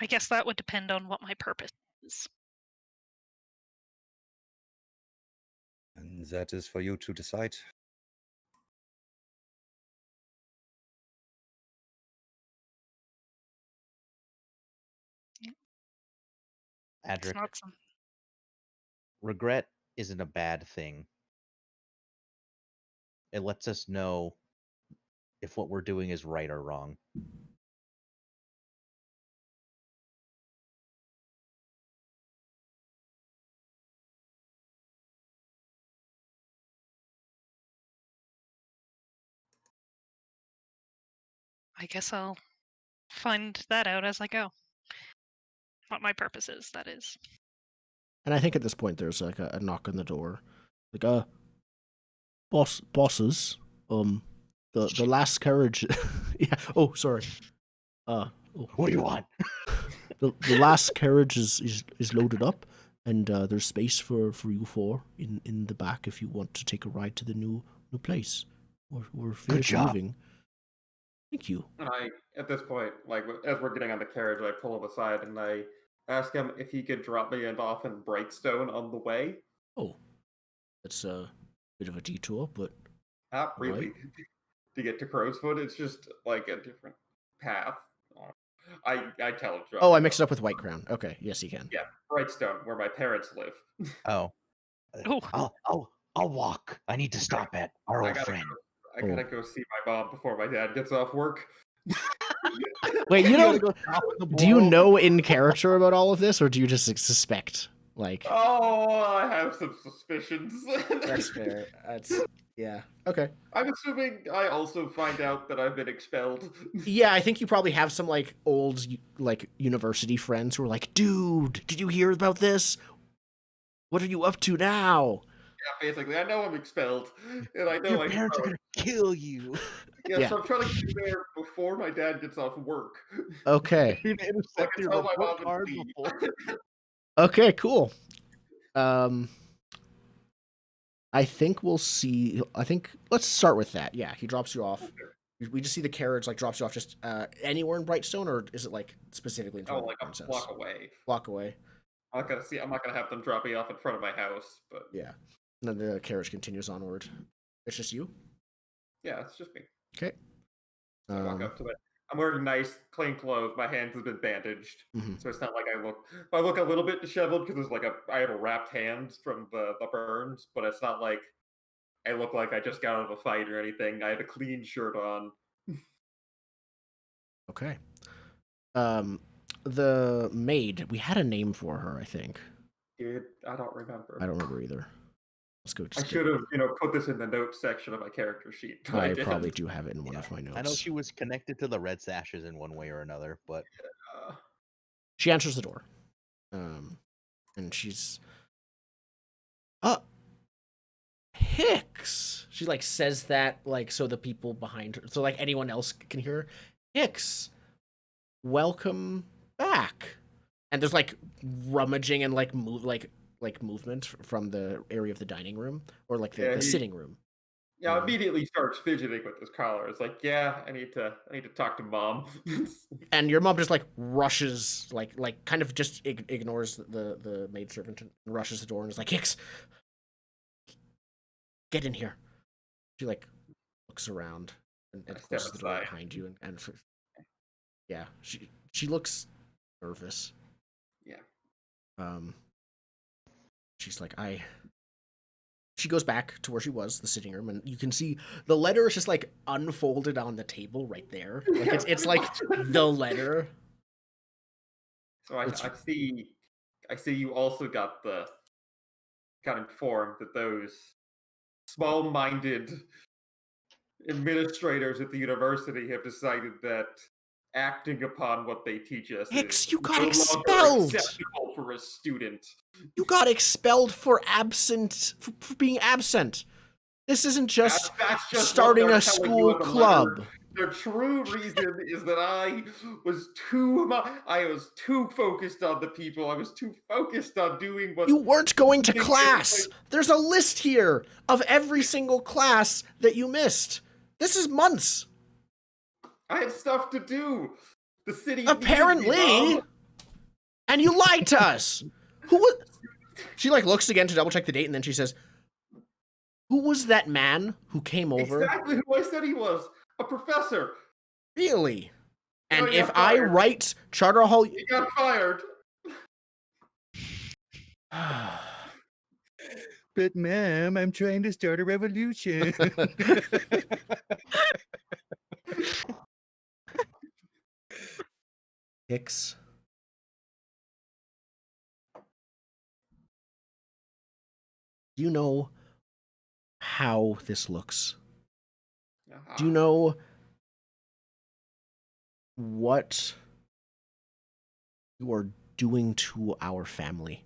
I guess that would depend on what my purpose is. And that is for you to decide. It's Adric, not some. regret isn't a bad thing. It lets us know if what we're doing is right or wrong. I guess I'll find that out as I go. What my purpose is, that is. And I think at this point there's like a knock on the door. Like, bosses, the last carriage. Yeah. Oh, sorry. What do you want? The last carriage is loaded up, and there's space for you four in the back if you want to take a ride to the new place. We're finished job. moving. Thank you. And at this point, like as we're getting on the carriage, I pull him aside and I ask him if he could drop me off in Brightstone on the way. Oh, that's a bit of a detour, but Not really. Right. To get to Crowsfoot, it's just like a different path. I tell him. oh, I mixed it up with White Crown. Okay, yes, you can. Yeah, Brightstone, where my parents live. Oh. Oh. I'll walk. I need to stop at our I old gotta friend. I gotta go see my mom before my dad gets off work. Wait, you You don't? gotta go stop at the Do you blow. know in character about all of this, or do you just suspect? Like, Oh, I have some suspicions. that's fair. That's yeah. Okay. I'm assuming I also find out that I've been expelled. Yeah, I think you probably have some like old like university friends who are like, dude, did you hear about this? What are you up to now? Yeah, basically, I know I'm expelled, and I know Your parents are gonna kill you. Yeah, Yeah. so I'm trying to get there before my dad gets off work. Okay. You're gonna So I intercept can your tell my report mom card and leave. before. Okay. Cool. I think we'll see. I think let's start with that. Yeah, he drops you off. We just see the carriage like drops you off just anywhere in Brightstone, or is it like specifically in Oh, Twilight like a Princess? block away. Block away. I'm not gonna have them drop me off in front of my house, but Yeah. And then the carriage continues onward. It's just you. yeah, it's just me. Okay. So I walk up to it. I'm wearing nice, clean clothes. My hands have been bandaged, mhm. so it's not like I look a little bit disheveled because I have a wrapped hand from the burns, but it's not like I look like I just got out of a fight or anything. I have a clean shirt on. Okay. The maid. We had a name for her. I think. Dude, I don't remember. I don't remember either. Let's go. I should have, put this in the notes section of my character sheet. But I didn't. probably do have it in one of my notes. I know she was connected to the Red Sashes in one way or another, but She answers the door. And she's Hicks. She like says that like so the people behind her, so like anyone else can hear her. Hicks, welcome back. And there's like rummaging and like movement from the area of the dining room or like the sitting room. Yeah, immediately starts fidgeting with his collar. It's like, yeah, I need to talk to mom. And your mom just like rushes, like kind of just ignores the maidservant and rushes the door and is like, Hicks, get in here. She like looks around and closes the door behind you and yeah, she looks nervous. Yeah. She's like, She goes back to where she was, the sitting room, and you can see the letter is just like unfolded on the table right there. Like it's like the letter. So I see you also got informed that those small-minded administrators at the university have decided that acting upon what they teach us Hicks, is you got no expelled. longer acceptable for a student. You got expelled for being absent. This isn't just starting a school club. The true reason is that I was too focused on the people. I was too focused on doing what you weren't going to class. There's a list here of every single class that you missed. This is months. I had stuff to do. The city apparently, and you lied to us. Who was? She like looks again to double check the date, and then she says, "Who was that man who came over?" Exactly who I said he was. A professor. Really? And if I write Charter Hall, he got fired. But ma'am, I'm trying to start a revolution. Hicks. Do you know how this looks? Do you know what you are doing to our family?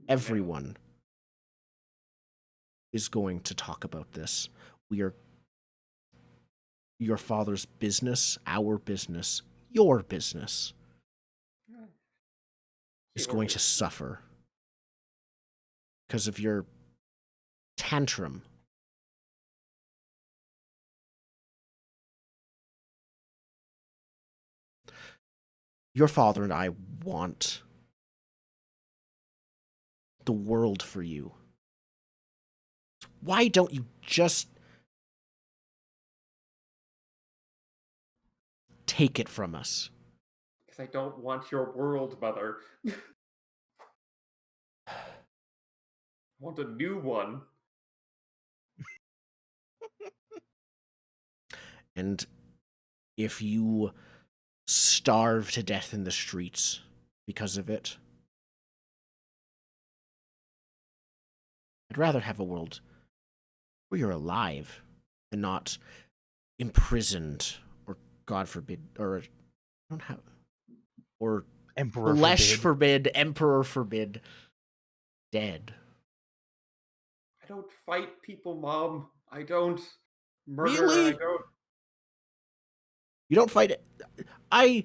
Everyone is going to talk about this. We are your father's business, our business, your business is going to suffer because of your tantrum. Your father and I want the world for you. Why don't you just take it from us? Because I don't want your world, Mother. I want a new one. And if you starve to death in the streets because of it, I'd rather have a world where you're alive and not imprisoned, or God forbid, or I don't have, or Emperor forbid, Emperor forbid, dead. I don't fight people, Mom. I don't murder. Really? I don't. You don't fight it. I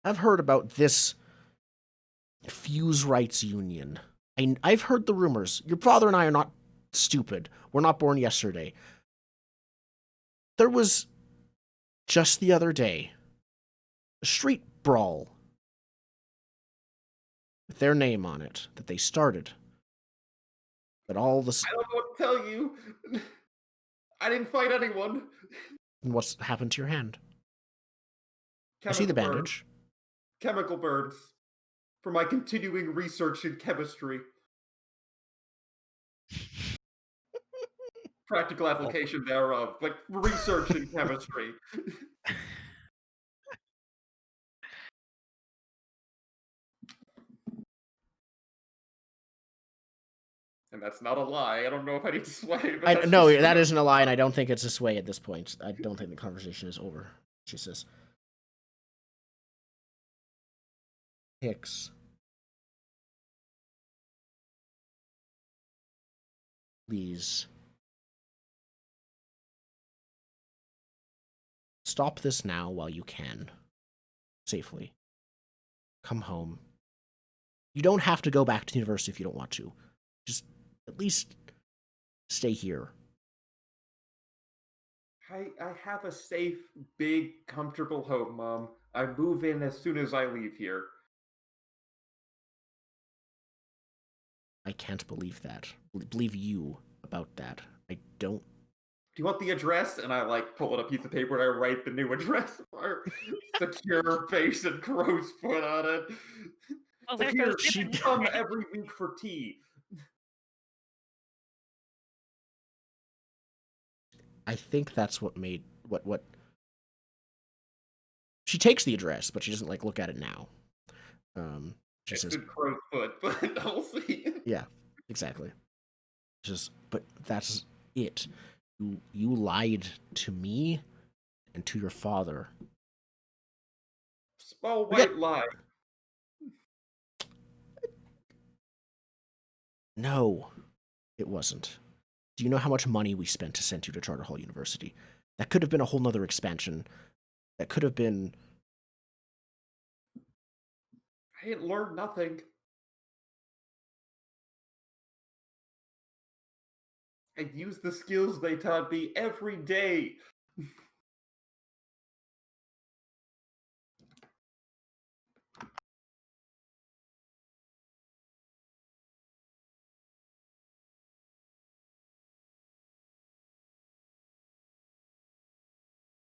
have heard about this Fusewrights union. I've heard the rumors. Your father and I are not stupid. We're not born yesterday. There was, just the other day, a street brawl with their name on it that they started. But all the... I don't know what to tell you. I didn't fight anyone. What's happened to your hand? I Chemical see the burns. bandage. Chemical burns. For my continuing research in chemistry. Practical application thereof. Like, research in chemistry. And that's not a lie. I don't know if I need to sway, but No, that isn't a lie, and I don't think it's a sway at this point. I don't think the conversation is over. She says, Hicks, please stop this now while you can. Safely. Come home. You don't have to go back to the university if you don't want to. Just at least stay here. I have a safe, big, comfortable home, Mom. I move in as soon as I leave here. I can't believe that. Believe you about that. I don't. Do you want the address? And I pull out a piece of paper and I write the new address. Secure face and crow's foot on it. Oh, But there here, goes she Gibbon. come every week for tea. I think that's what made what. She takes the address, but she doesn't look at it now. She It's says, in crow's foot, but I'll see. "Yeah, exactly." But that's it. You lied to me and to your father. Small white lie. No, it wasn't. Do you know how much money we spent to send you to Charter Hall University? That could have been a whole nother expansion. That could have been... I ain't learned nothing. I use the skills they taught me every day.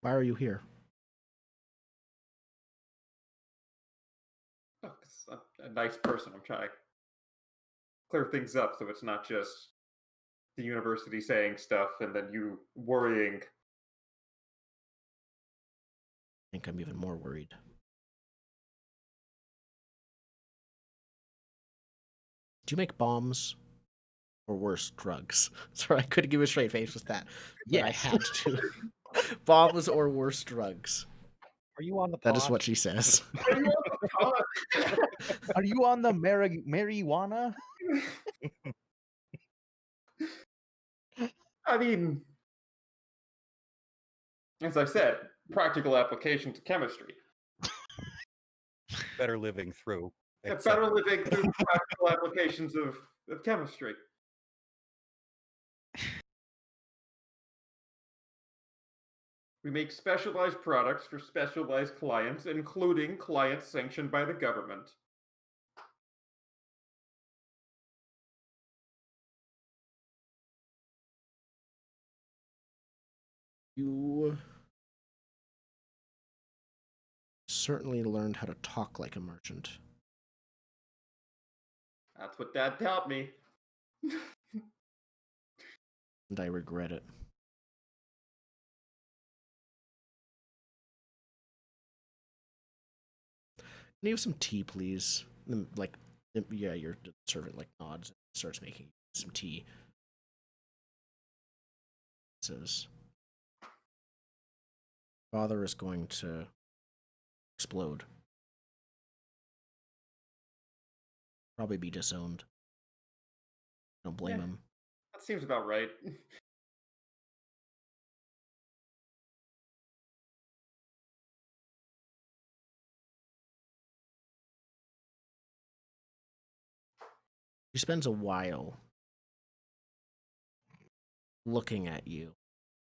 Why are you here? Oh, 'cause I'm a nice person. I'm trying to clear things up so it's not just the university saying stuff and then you worrying. I think I'm even more worried. Do you make bombs? Or worse, drugs? Sorry, I couldn't give a straight face with that. But I had to. Bombs or worse, drugs. Are you on the That is pot? what she says. Are you on the marijuana? I mean, as I said, practical application to chemistry. Better living through. Better living through practical applications of chemistry. We make specialized products for specialized clients, including clients sanctioned by the government. You certainly learned how to talk like a merchant. That's what Dad taught me. And I regret it. Can you have some tea, please? And, yeah, your servant nods and starts making some tea. Says, "Father is going to explode. Probably be disowned. Don't blame him." That seems about right. She spends a while looking at you,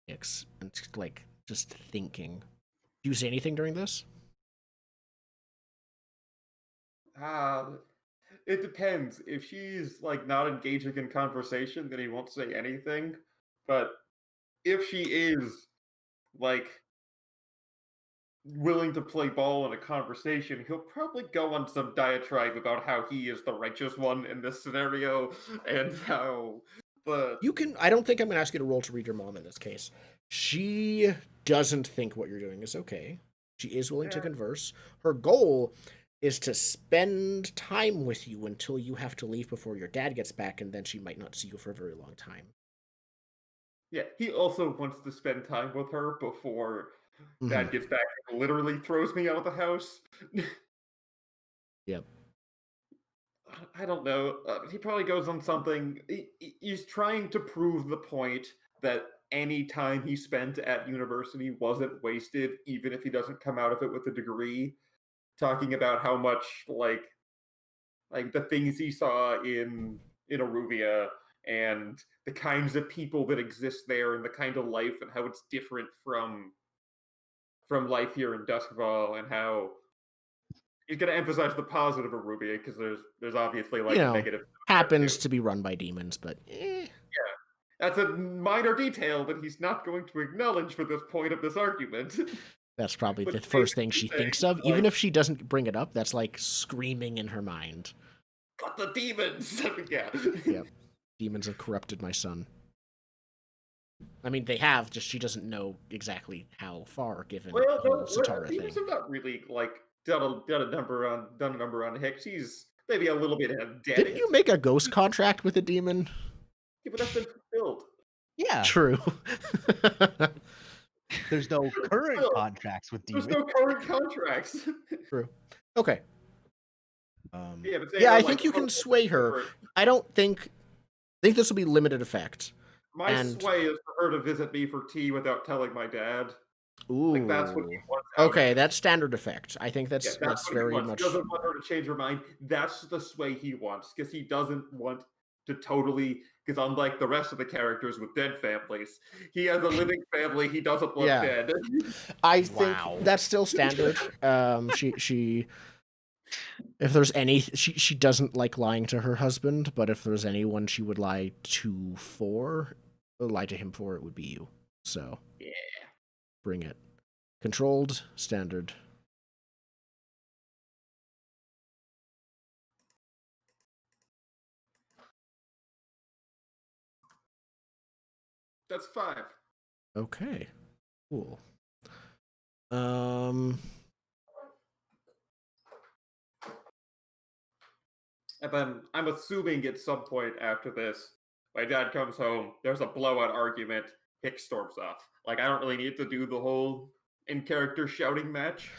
Ix, and like just thinking. Do you say anything during this? It depends. If she's like not engaging in conversation, then he won't say anything. But if she is like willing to play ball in a conversation, he'll probably go on some diatribe about how he is the righteous one in this scenario and how the You can. I don't think I'm going to ask you to roll to read your mom in this case. She doesn't think what you're doing is okay. She is willing to converse. Her goal is to spend time with you until you have to leave before your dad gets back, and then she might not see you for a very long time. yeah, he also wants to spend time with her before Dad Mhm. gets back and literally throws me out of the house. Yep. I don't know. He probably goes on something. He's trying to prove the point that any time he spent at university wasn't wasted, even if he doesn't come out of it with a degree. Talking about how much like the things he saw in Aruvia and the kinds of people that exist there and the kind of life and how it's different from life here in Duskfall, and how he's going to emphasize the positive of Aruvia because there's obviously You like know, negative happens too. to be run by demons, but That's a minor detail that he's not going to acknowledge for this point of this argument. that's probably But the first thing she basically thinks saying, of. Even if she doesn't bring it up, that's like screaming in her mind. but the demons! Yeah. Yep. Demons have corrupted my son. I mean, they have, just she doesn't know exactly how far, given Well, the whole Satara demons thing. have not really like done a number on Hicks. He's maybe a little bit dead. Didn't you make a ghost contract with a demon? Yeah, but that's been fulfilled. Yeah, True. there's no current Still, contracts with there's demons. no current contracts. True. Okay. Yeah, but Yeah, I think you can sway her. I don't think this will be limited effect. My And sway is for her to visit me for tea without telling my dad. ooh, Like that's what he wants. Out okay, of it. that's standard effect. I think Yeah, that's that's what he very wants. much. He doesn't want her to change her mind. That's the sway he wants because he doesn't want to totally. Because unlike the rest of the characters with dead families, he has a living family he doesn't want Yeah. dead. I think Wow. that's still standard. She if there's any she doesn't like lying to her husband, but if there's anyone she would lie to him for, it would be you. So Yeah. bring it. Controlled, standard. That's 5. Okay. Cool. Um And then I'm assuming at some point after this, my dad comes home, there's a blowout argument, Hicks storms off. Like, I don't really need to do the whole in character shouting match,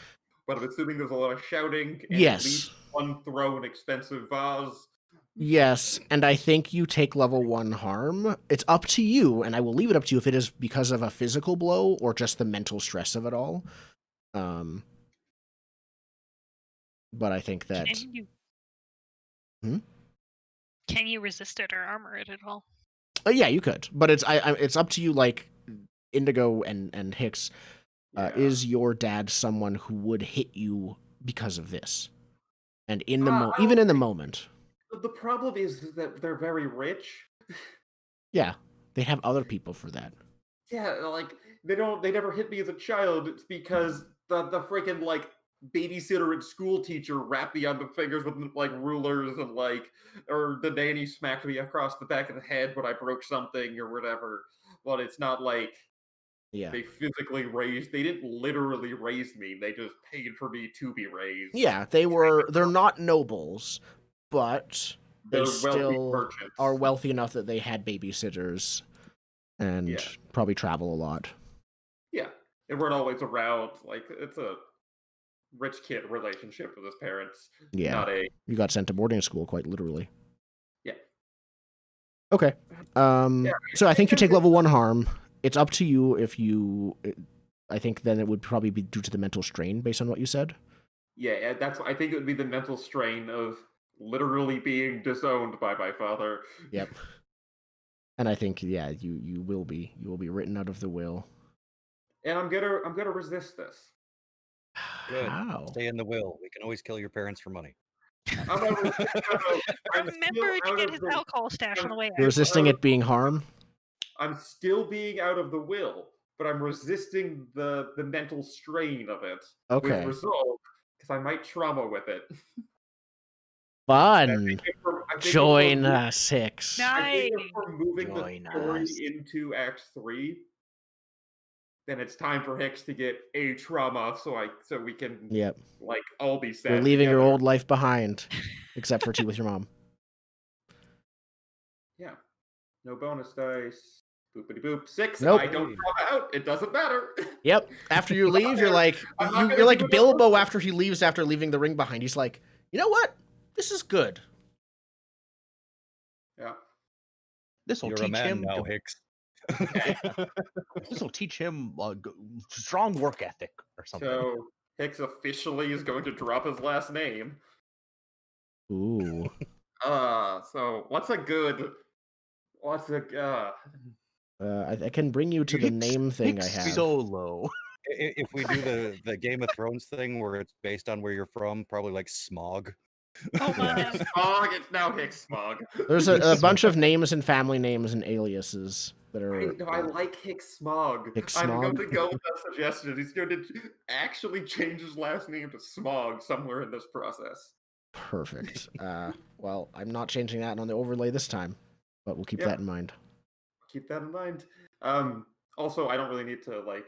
but I'm assuming there's a lot of shouting and at Yes. least one throw an expensive vase. Yes, and I think you take level 1 harm. It's up to you, and I will leave it up to you if it is because of a physical blow or just the mental stress of it all. But I think that Can you resist it or armor it at all? yeah, you could, but it's up to you. Like Indigo and Hicks, is your dad someone who would hit you because of this? And in the even in the moment, The problem is that they're very rich. yeah, they have other people for that. Yeah, like they never hit me as a child. It's because the freaking like babysitter and school teacher wrapped me on the fingers with like rulers and like, or the nanny smacked me across the back of the head when I broke something or whatever. But it's not like Yeah, they physically raised. They didn't literally raise me. They just paid for me to be raised. yeah, they're not nobles, but they They're wealthy still merchants. are wealthy enough that they had babysitters and probably travel a lot. Yeah, they weren't always around. Like it's a rich kid relationship with his parents. Yeah, Not a you got sent to boarding school, quite literally. yeah. Okay. So I think you take level 1 harm. It's up to you if you. I think then it would probably be due to the mental strain based on what you said. Yeah, that's. I think it would be the mental strain of literally being disowned by my father. Yep. And I think, yeah, you will be written out of the will. And I'm gonna resist this. Good. How? Stay in the will. We can always kill your parents for money. I'm not resisting. No, I'm still Remember to out get of his the. alcohol stash on the way You're out. resisting it being harm? I'm still being out of the will, but I'm resisting the mental strain of it with Okay. resolve because I might trauma with it. Fun. I think Join us, Hicks. I think Nice. if we're moving the Join story us. into Act 3, then it's time for Hicks to get a trauma so we can Yep. like all be sad You're leaving your together. old life behind, except for tea with your mom. Yeah. No bonus dice. Boopity boop. 6. Nope. I don't trauma out. It doesn't matter. Yep. After you leave, you're like I'm not gonna you're like do Bilbo another- after he leaves after leaving the ring behind. He's like, you know what? This is good. Yeah. This will You're a teach man him. now, Hicks. This will teach him strong work ethic or something. So Hicks officially is going to drop his last name. Ooh. So what's a I can bring you to the name thing I Hicks have. Solo. If we do the Game of Thrones thing where it's based on where you're from, probably like Smog. Oh my. Smog? It's now Hicks Smog. There's a bunch of names and family names and aliases that are. I like Hicks Smog. Hicks I'm going Smog? to go with that suggestion. He's going to actually change his last name to Smog somewhere in this process. Perfect. Well, I'm not changing that on the overlay this time, but we'll keep that in mind. Keep that in mind. Also, I don't really need to like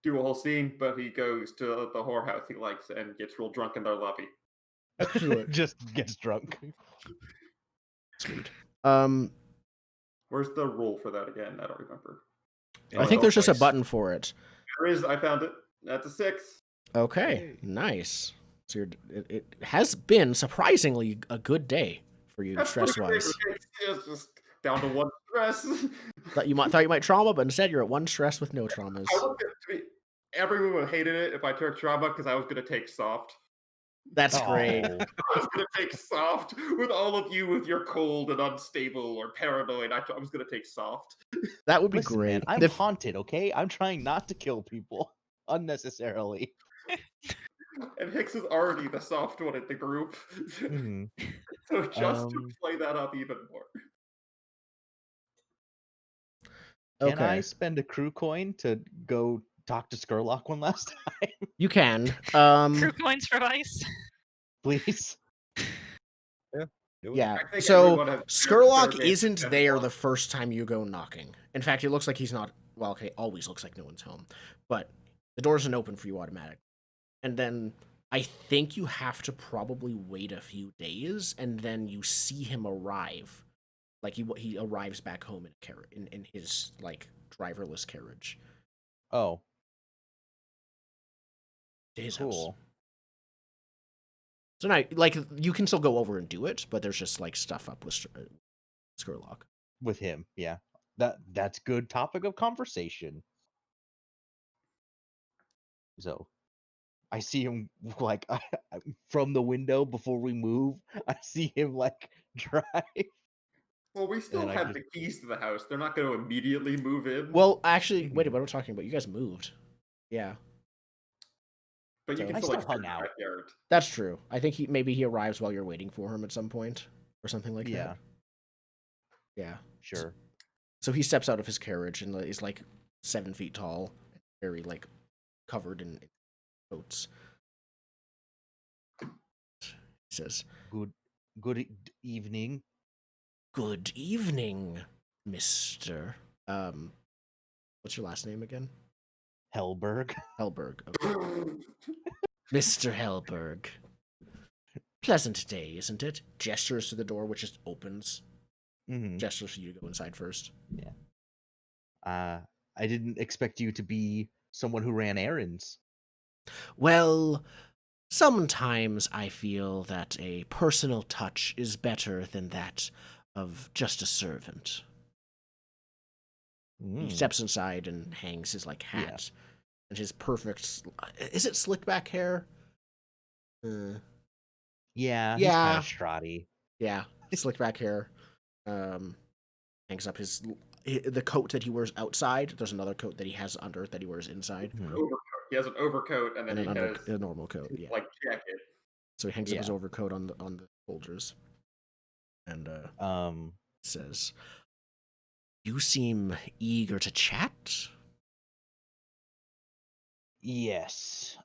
do a whole scene, but he goes to the whorehouse he likes and gets real drunk in their lobby. Excellent. Just gets drunk. Sweet. Where's the rule for that again? I don't remember. I think there's just a button for it. There is. I found it. That's a 6. Okay, nice. So it has been surprisingly a good day for you, stress-wise. It's just down to 1 stress. Thought you might trauma, but instead you're at 1 stress with no traumas. Everyone would have hated it if I took trauma because I was going to take soft. That's great. I was going to take soft with all of you with your cold and unstable or paranoid. I was going to take soft. That would be Listen, great. man, I'm haunted, okay? I'm trying not to kill people unnecessarily. And Hicks is already the soft one in the group. Mhm. So just to play that up even more. Can I spend a crew coin to go talk to Skurlock one last time? You can. Crew coins for Vice. Please. Yeah. I think So everyone has Skurlock their isn't name there and the first time you go knocking. In fact, it looks like he's not. Well, okay, always looks like no one's home, but the door isn't open for you automatically. And then I think you have to probably wait a few days, and then you see him arrive. Like he arrives back home in his like driverless carriage Oh, to his house. cool. So now, like, you can still go over and do it, but there's just like stuff up with Skurlock. With him, yeah. That's good topic of conversation. So, I see him like from the window before we move. I see him like drive. Well, we still And I have just- the keys to the house. They're not going to immediately move in. Well, actually, wait, what are we talking about? You guys moved. Yeah, but you so- can I still still like hung sit in the out. backyard. that's true. I think maybe he arrives while you're waiting for him at some point or something like Yeah, that. Yeah. sure. So he steps out of his carriage and is like 7 feet tall, very like covered in coats. He says, Good evening. "Good evening, Mister. What's your last name again? Hellberg. Hellberg. Okay. Mr. Hellberg. Pleasant day, isn't it?" Gestures to the door, which just opens. Mm-hmm. Gestures for you to go inside first. I didn't expect you to be someone who ran errands. Well, sometimes I feel that a personal touch is better than that of just a servant. He steps inside and hangs his like hat and his perfect. Is it slick back hair? Yeah, he's kind Yeah. of strutty. Yeah, slick back hair. Hangs up the coat that he wears outside. There's another coat that he has under that he wears inside, Mhm. Overcoat. He has an overcoat, and then and he has a normal coat. his, Yeah, like, jacket. so he hangs up his Yeah. overcoat on the shoulders, and says, "You seem eager to chat." Yes.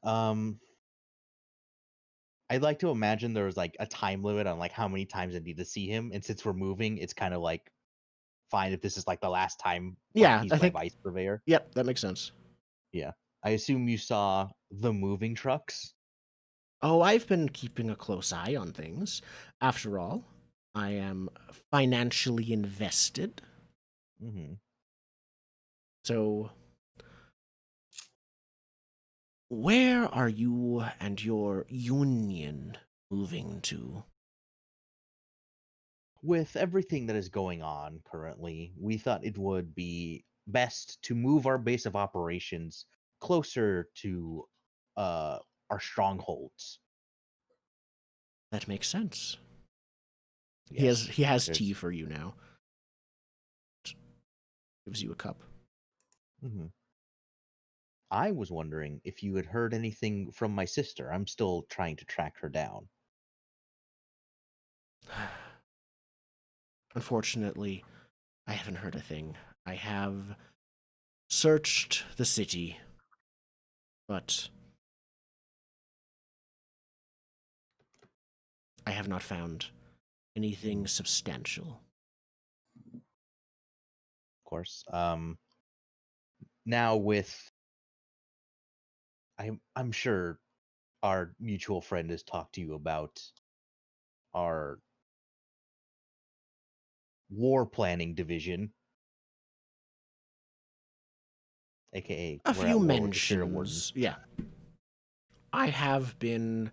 I'd like to imagine there was like a time limit on like how many times I need to see him, and since we're moving, it's kind of like fine if this is like the last time. Like Yeah, he's I my think. vice purveyor. Yep, that makes sense. Yeah. I assume you saw the moving trucks. Oh, I've been keeping a close eye on things. After all, I am financially invested. Mm-hmm. So, where are you and your union moving to? With everything that is going on currently, we thought it would be best to move our base of operations closer to our strongholds. That makes sense. Yes. He has There's tea for you now. Gives you a cup. Mhm. I was wondering if you had heard anything from my sister. I'm still trying to track her down. Unfortunately, I haven't heard a thing. I have searched the city, but I have not found anything substantial. Of course. Now with I'm sure our mutual friend has talked to you about our war planning division, aka A we're few at war with the Sheriff Warden. mentions, yeah. I have been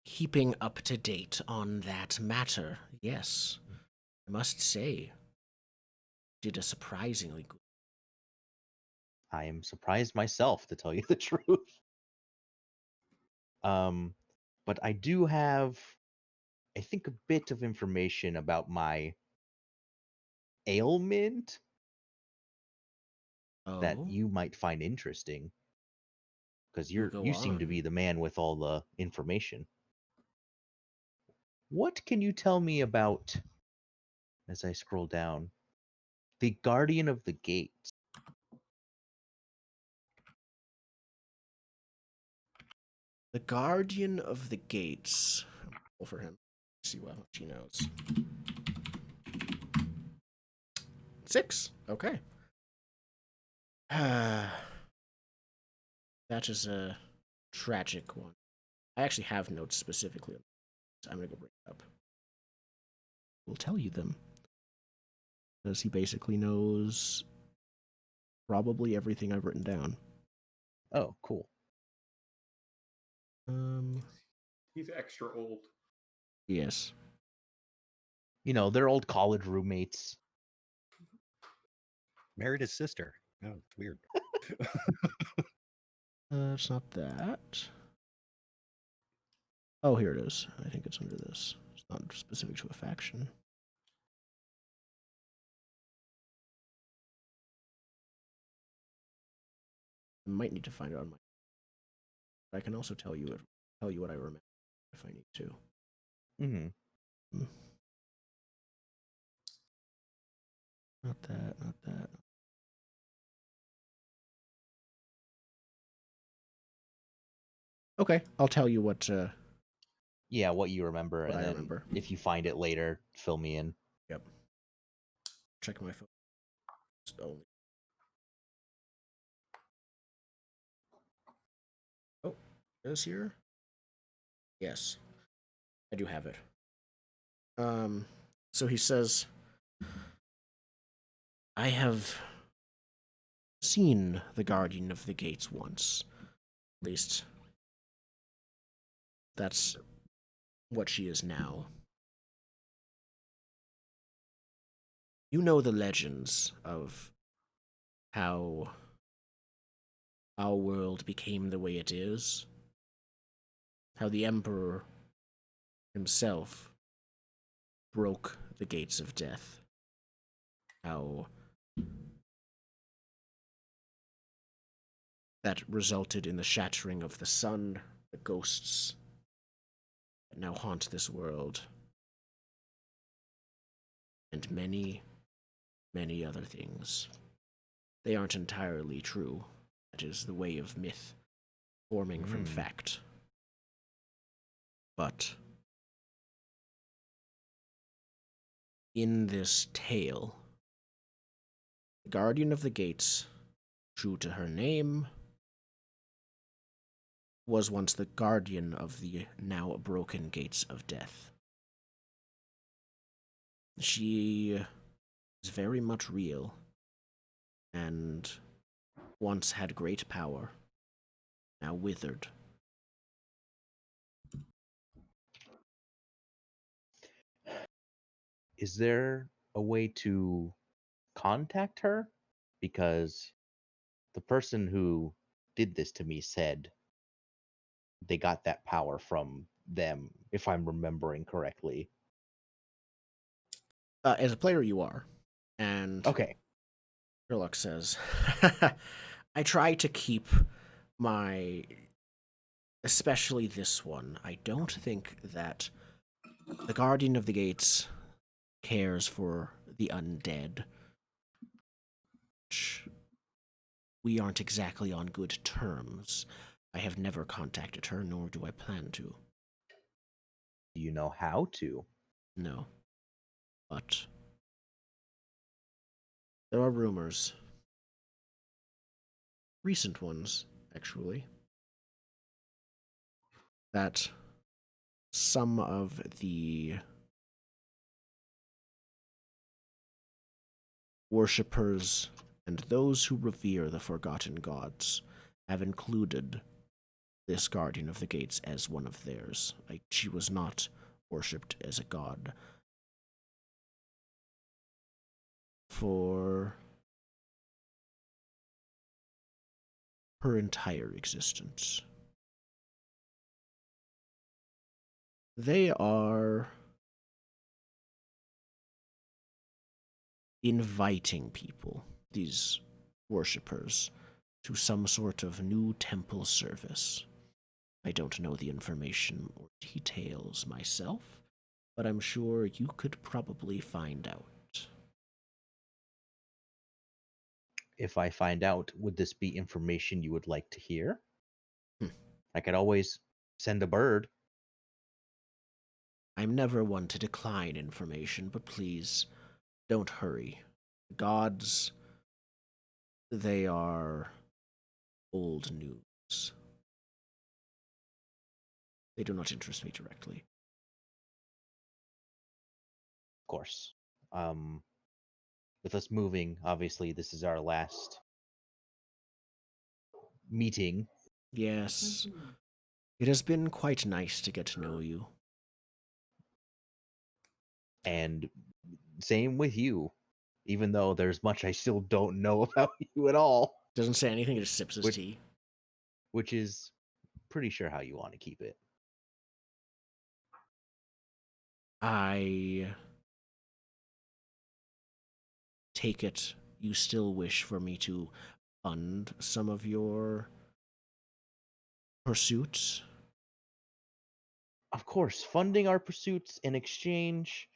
keeping up to date on that matter. Yes, I must say, did a surprisingly good. I am surprised myself, to tell you the truth. Um, but I do have, I think, a bit of information about my ailment that Oh, you might find interesting, because you go you seem to on. be the man with all the information. What can you tell me about, as I scroll down, the Guardian of the Gates? The Guardian of the Gates. Roll for him. See what he knows. 6. Okay. That is a tragic one. I actually have notes specifically. I'm gonna go bring it up. We'll tell you them. Because he basically knows probably everything I've written down. Oh, cool. He's extra old. Yes. You know, they're old college roommates. Married his sister. Oh, it's weird. It's not that. Oh, here it is. I think it's under this. It's not specific to a faction. I might need to find it on my. I can also tell you what I remember if I need to. Mm-hmm. Not that. Not that. Okay, I'll tell you what. Yeah, what you remember, What and I then remember. if you find it later, fill me in. Yep. Check my phone. Only. Oh, is here? Yes, I do have it. So he says, I have seen the Guardian of the Gates once. At least, that's what she is now. You know the legends of how our world became the way it is. How the Emperor himself broke the gates of death. How that resulted in the shattering of the sun, the ghosts that now haunt this world, and many, many other things. They aren't entirely true. That is the way of myth forming from fact. But in this tale, the Guardian of the Gates, true to her name, was once the guardian of the now broken gates of death. She is very much real, and once had great power, now withered. Is there a way to contact her? Because the person who did this to me said they got that power from them, if I'm remembering correctly. As a player, you are. And Okay. Sherlock says, I try to keep my... especially this one. I don't think that the Guardian of the Gates cares for the undead. We aren't exactly on good terms. I have never contacted her, nor do I plan to. Do you know how to? No. But there are rumors. Recent ones, actually. That some of the worshippers and those who revere the forgotten gods have included this Guardian of the Gates as one of theirs. Like, she was not worshipped as a god for her entire existence. They are inviting people, these worshippers, to some sort of new temple service. I don't know the information or details myself, but I'm sure you could probably find out. If I find out, would this be information you would like to hear? Hmm. I could always send a bird. I'm never one to decline information, but please, don't hurry. Gods, they are old news. They do not interest me directly. Of course. With us moving, obviously, this is our last meeting. Yes, it has been quite nice to get to know you. And same with you, even though there's much I still don't know about you at all, Doesn't say anything, he just sips his tea. which is pretty sure how you want to keep it. I take it you still wish for me to fund some of your pursuits? Of course, funding our pursuits in exchange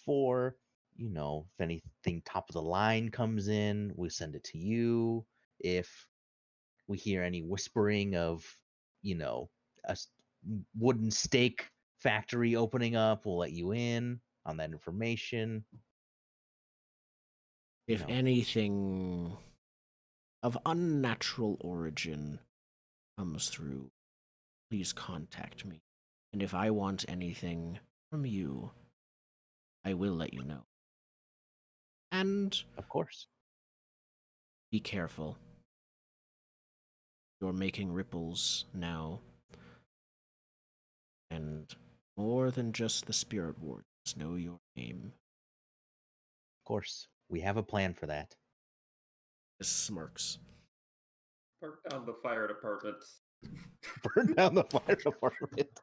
for, if anything top of the line comes in, we send it to you. If we hear any whispering of, a wooden stake factory opening up, we'll let you in on that information. If anything of unnatural origin comes through, please contact me. And if I want anything from you, I will let you know. And Of course. be careful. You're making ripples now. And more than just the spirit wards know your name. Of course. We have a plan for that. Just smirks. Burn down the fire department. Burn down the fire department.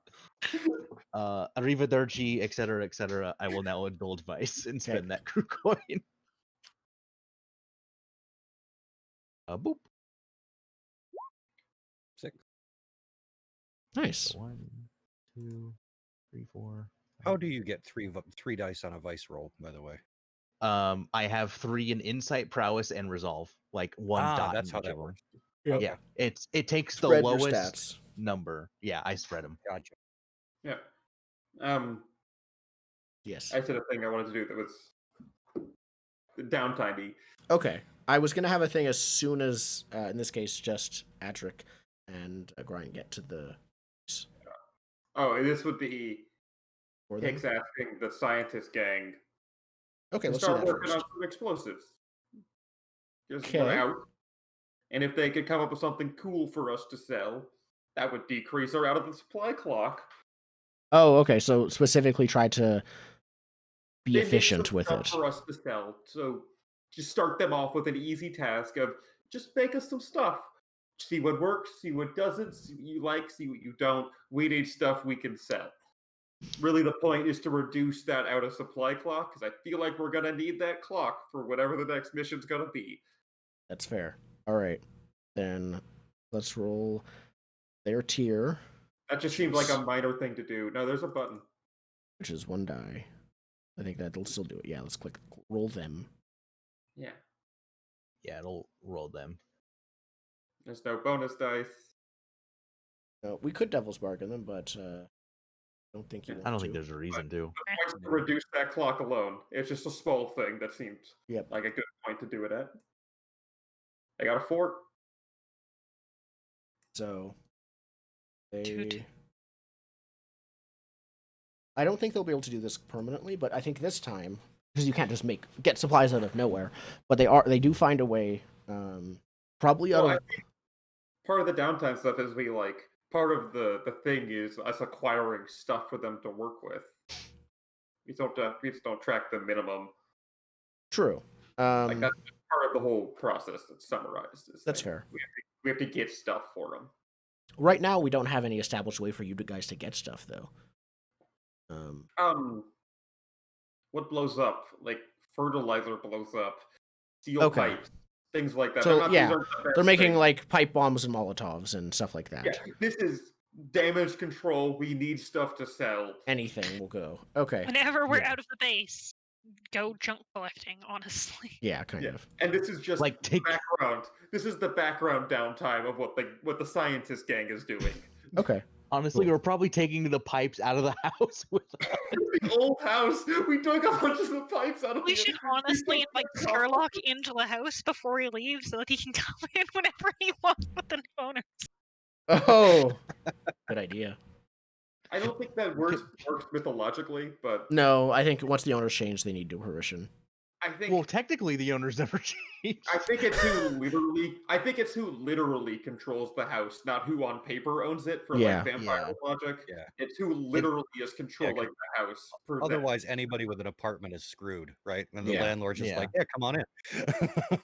Arrivederci, etc., I will now indulge vice and spend that crew coin. Boop. 6. Nice. 1, 2, 3, 4. How do you get three dice on a vice roll, by the way? I have 3 in insight, prowess, and resolve. Like one dot That's in how each that of them. works. Yep. Yeah, it takes the Spread your lowest stats. number. Yeah, I spread them. Gotcha. Yeah. Yes. I said a thing I wanted to do that was downtimey. Okay. I was gonna have a thing as soon as, in this case, just Adric and Grind get to the. Oh, this would be For them. Hicks asking the scientist gang Okay, to let's do start that working first. on some explosives. Because Okay. we're out. And if they could come up with something cool for us to sell, that would decrease our out of the supply clock. Oh, okay. So specifically try to be They make efficient some with stuff it. for us to sell. So just start them off with an easy task of just make us some stuff. See what works, see what doesn't, see what you like, see what you don't. We need stuff we can sell. Really, the point is to reduce that out of supply clock because I feel like we're gonna need that clock for whatever the next mission's gonna be. That's fair. All right. Then let's roll their tier, That just seemed like a minor thing to do. No, there's a button. which is 1 die. I think that'll still do it. Yeah, let's click roll them. Yeah. Yeah, it'll roll them. There's no bonus dice. We could Devil's Bargain them, but I don't think you want I don't to. think there's a reason to. The point's to reduce that clock alone. It's just a small thing that seemed like a good point to do it at. I got a 4. So they. Toot. I don't think they'll be able to do this permanently, but I think this time, because you can't just get supplies out of nowhere, but they do find a way. Probably out Well, I of. think part of the downtime stuff is part of the thing is us acquiring stuff for them to work with. We just don't track the minimum. True. Like that's part of the whole process that's summarized. That's fair. We have to get stuff for them. Right now, we don't have any established way for you guys to get stuff, though. What blows up? Like fertilizer blows up, steel Okay. pipes, things like that. So these yeah, aren't the best they're making things. like pipe bombs and Molotovs and stuff like that. Yeah, this is damage control. We need stuff to sell. Anything will go. Okay. Whenever we're Yeah. out of the base, go junk collecting, honestly. Yeah, kind of. And this is just Like, take- background. This is the background downtime of what the scientist gang is doing. Okay. Honestly, Cool. we're probably taking the pipes out of the house with us. The old house. We dug a bunch of the pipes out of We the should honestly invite Sherlock into the house before he leaves so that he can come in whenever he wants with the owner. Oh, good idea. I don't think that works mythologically, but No, I think once the owners change, they need to fruition. I think Well, technically, the owners never changed. I think it's who literally controls the house, not who on paper owns it for Yeah. like vampire Yeah. logic. Yeah. It's who literally is controlling the house. per se. Otherwise, anybody with an apartment is screwed, right? And the Yeah. landlord's just Yeah. like, yeah, come on in.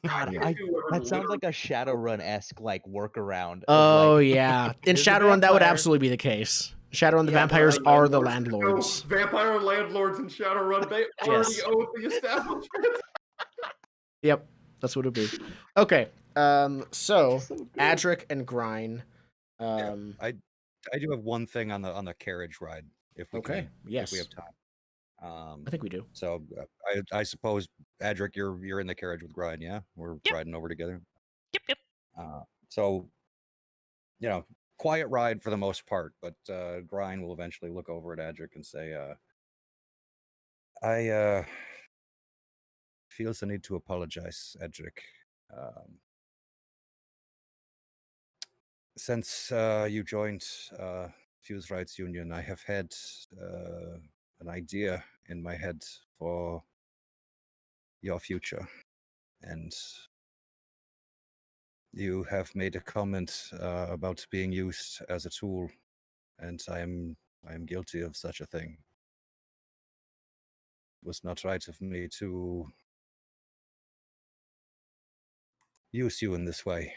God, Yeah. that sounds like a Shadowrun-esque like workaround. Oh, of, like, yeah. In here's a Shadowrun, that would vampire. absolutely be the case. Shadowrun, the Yeah, vampires but are the landlords- landlords. No, vampire landlords in Shadowrun, they already Yes. own the establishment. Yep, that's what it'd be. Okay. So So good. Adric and Grine. I do have one thing on the carriage ride, if we Okay. can, Yes. if we have time. I think we do. So I suppose Adric, you're in the carriage with Grind, yeah? We're Yep. riding over together. Yep. So, quiet ride for the most part, but Grind will eventually look over at Adric and say, I feels the need to apologize, Edric. Since you joined Fusewrights Union, I have had an idea in my head for your future, and you have made a comment about being used as a tool, and I am guilty of such a thing. It was not right of me to use you in this way.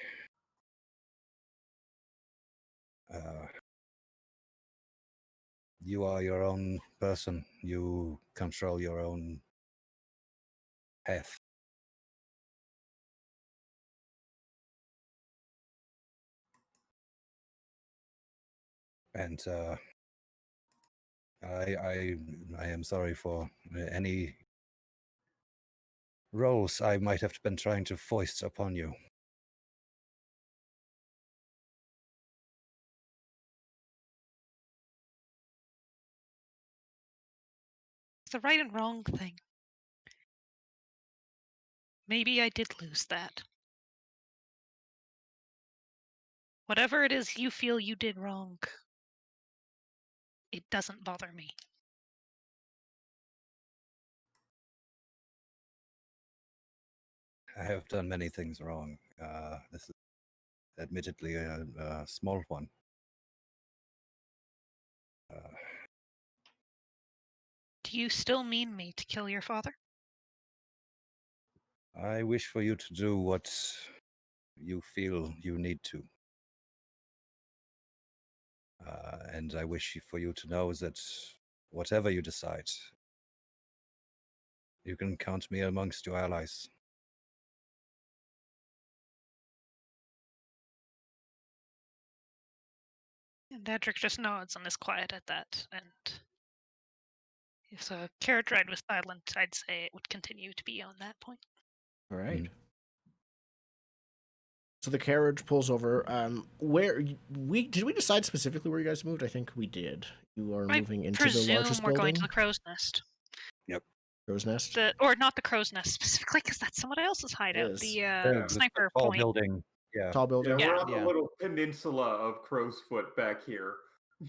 You are your own person. You control your own path. And I am sorry for any roles I might have been trying to foist upon you. It's the right and wrong thing. Maybe I did lose that. Whatever it is you feel you did wrong, it doesn't bother me. I have done many things wrong. This is admittedly a small one. Do you still mean me to kill your father? I wish for you to do what you feel you need to. And I wish for you to know that whatever you decide, you can count me amongst your allies. And Edric just nods and is quiet at that. And if the carriage ride was silent, I'd say it would continue to be on that point. All right. So the carriage pulls over. Where did we decide specifically where you guys moved? I think we did. You are moving into the Presume largest we're going building. to the crow's nest. Crow's nest. Or not the crow's nest specifically, because that's someone else's hideout. is. The sniper tall point. building. Yeah. Tall building. Yeah, we're Yeah. on the little peninsula of Crowsfoot back here.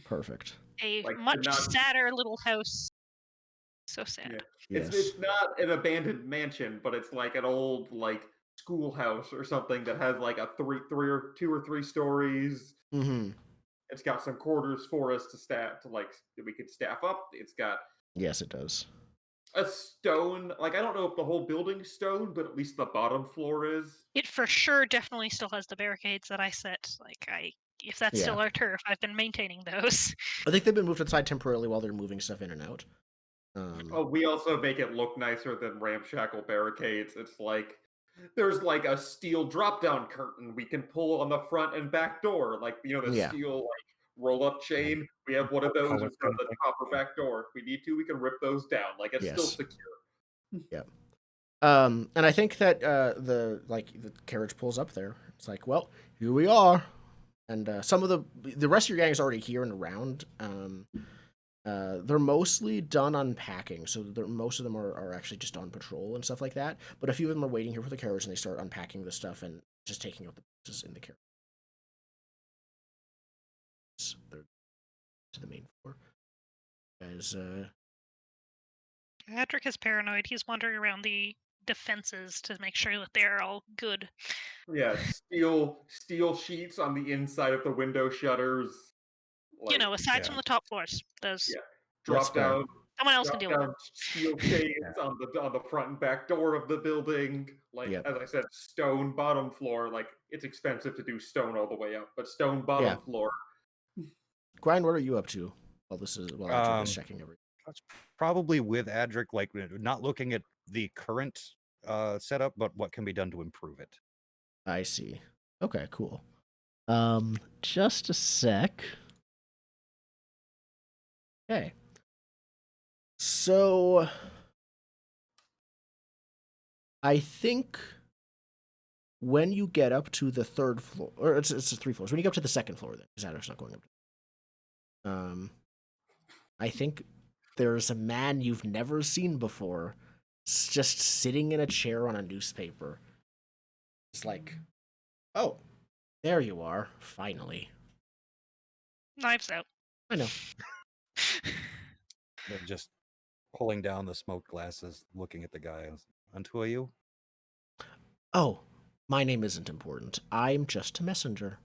Perfect. A Like, much not- sadder little house. So sad. Yeah. Yes. It's not an abandoned mansion, but it's like an old like schoolhouse or something that has like a two or three stories. Mm-hmm. It's got some quarters for us to staff we could staff up. It's got Yes, it does. a stone. Like, I don't know if the whole building's stone, but at least the bottom floor is. It for sure definitely still has the barricades that I set. If that's still our turf, I've been maintaining those. I think they've been moved aside temporarily while they're moving stuff in and out. We also make it look nicer than ramshackle barricades. It's like there's like a steel drop-down curtain we can pull on the front and back door, like the steel like roll-up chain. We have one of those in front of the copper back door. If we need to, we can rip those down. Like, it's still secure. Yeah. And I think that the carriage pulls up there. It's like, well, here we are, and some of the rest of your gang is already here and around. They're mostly done unpacking, so most of them are actually just on patrol and stuff like that. But a few of them are waiting here for the carriage, and they start unpacking the stuff and just taking out the boxes in the carriage. They're to the main floor. Guys, Patrick is paranoid. He's wandering around the defenses to make sure that they're all good. Yeah, steel sheets on the inside of the window shutters. Aside from the top floors, those drop down. Someone else can deal with it. Steel chains on the front and back door of the building. As I said, stone bottom floor. Like, it's expensive to do stone all the way up, but stone bottom floor. Grind, what are you up to? While Adric is checking everything. Probably with Adric, like not looking at the current setup, but what can be done to improve it. I see. Okay, cool. Just a sec. Okay. So I think when you get up to the third floor, or it's 3 floors. When you get up to the second floor, then because Adric's not going up. I think there's a man you've never seen before, just sitting in a chair on a newspaper. It's like, oh, there you are, finally. Knives out. I know. They're just pulling down the smoke glasses, looking at the guy. And who are you? Oh, my name isn't important. I'm just a messenger.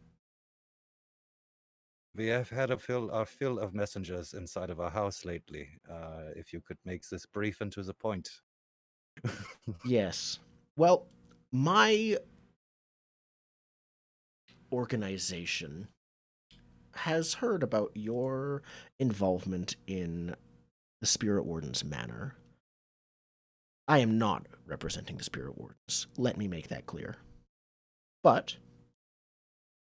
We have had our fill of messengers inside of our house lately. If you could make this brief and to the point. Yes. Well, my organization has heard about your involvement in the Spirit Warden's manor. I am not representing the Spirit Wardens. Let me make that clear. But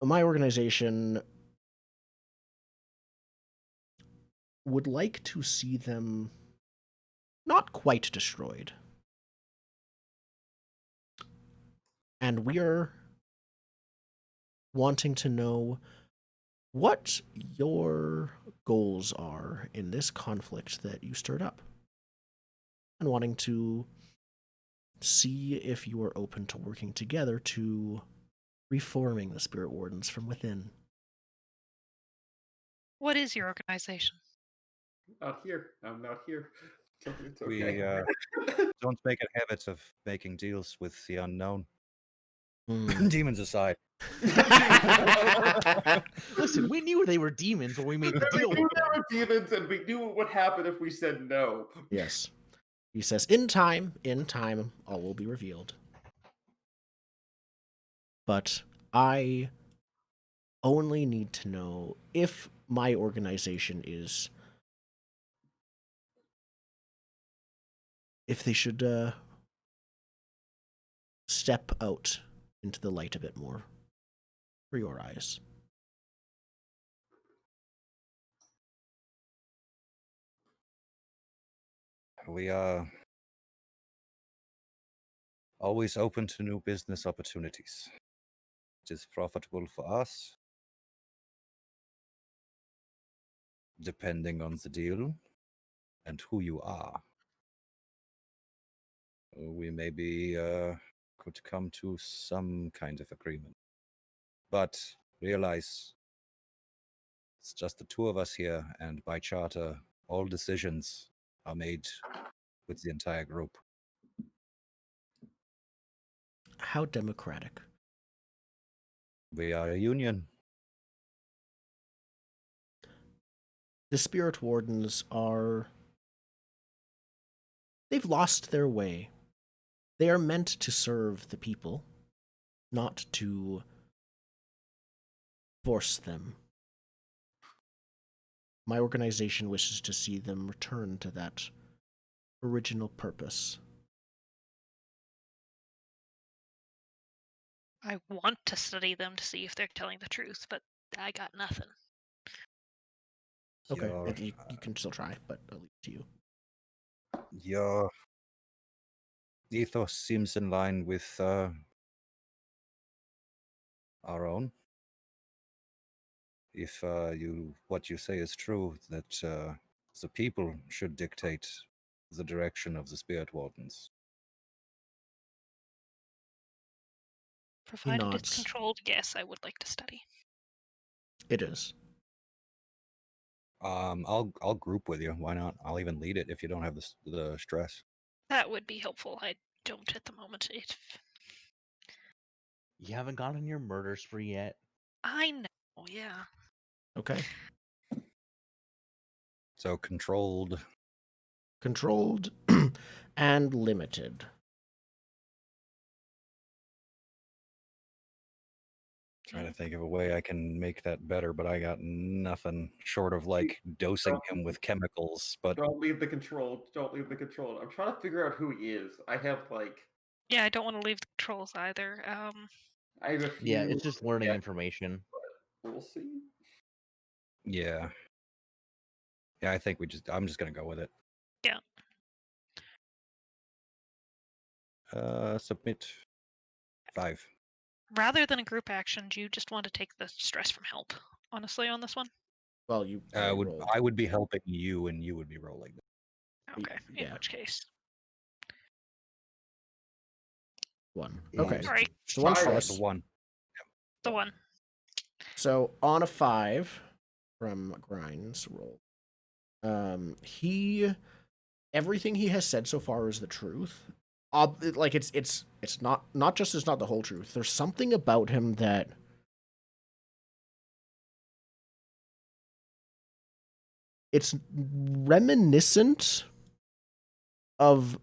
my organization would like to see them not quite destroyed. And we are wanting to know what your goals are in this conflict that you stirred up. And wanting to see if you are open to working together to reforming the Spirit Wardens from within. What is your organization? Not here. I'm not here. It's We okay. don't make a habit of making deals with the unknown. Hmm. Demons aside. Listen, we knew they were demons when we made the We deal knew with there them. were demons, and we knew what would happen if we said no. Yes. He says, in time, all will be revealed. But I only need to know if my organization is... if they should step out into the light a bit more for your eyes. We are always open to new business opportunities. It is profitable for us, depending on the deal and who you are. We maybe could come to some kind of agreement. But realize it's just the two of us here, and by charter, all decisions are made with the entire group. How democratic. We are a union. The Spirit Wardens are... they've lost their way. They are meant to serve the people, not to force them. My organization wishes to see them return to that original purpose. I want to study them to see if they're telling the truth, but I got nothing. Okay, Your, you can still try, but I'll leave it to you. your ethos seems in line with our own. If what you say is true, that the people should dictate the direction of the Spirit Wardens. Provided it's nods. controlled, yes, I would like to study. It is. I'll group with you. Why not? I'll even lead it if you don't have the stress. That would be helpful. I don't at the moment. You haven't gone on your murder spree yet. I know, yeah. Okay. So controlled. Controlled and limited. Trying to think of a way I can make that better, but I got nothing short of like dosing him with chemicals. But Don't leave the control. Don't leave the control. I'm trying to figure out who he is. I have Yeah, I don't want to leave the controls either. I have a few. Yeah, it's just learning Yeah, information. we'll see. yeah, I think I'm just gonna go with it. Yeah. Submit 5. Rather than a group action, do you just want to take the stress from help, honestly, on this one? Well, you rolled. I would be helping you, and you would be rolling. Okay, in Yeah. which case. 1. Yeah, Okay. just- Sorry, So 1 Five. stress. The 1. the one. So on a 5 from Grind's roll, everything he has said so far is the truth. Like it's not just it's not the whole truth. There's something about him that it's reminiscent of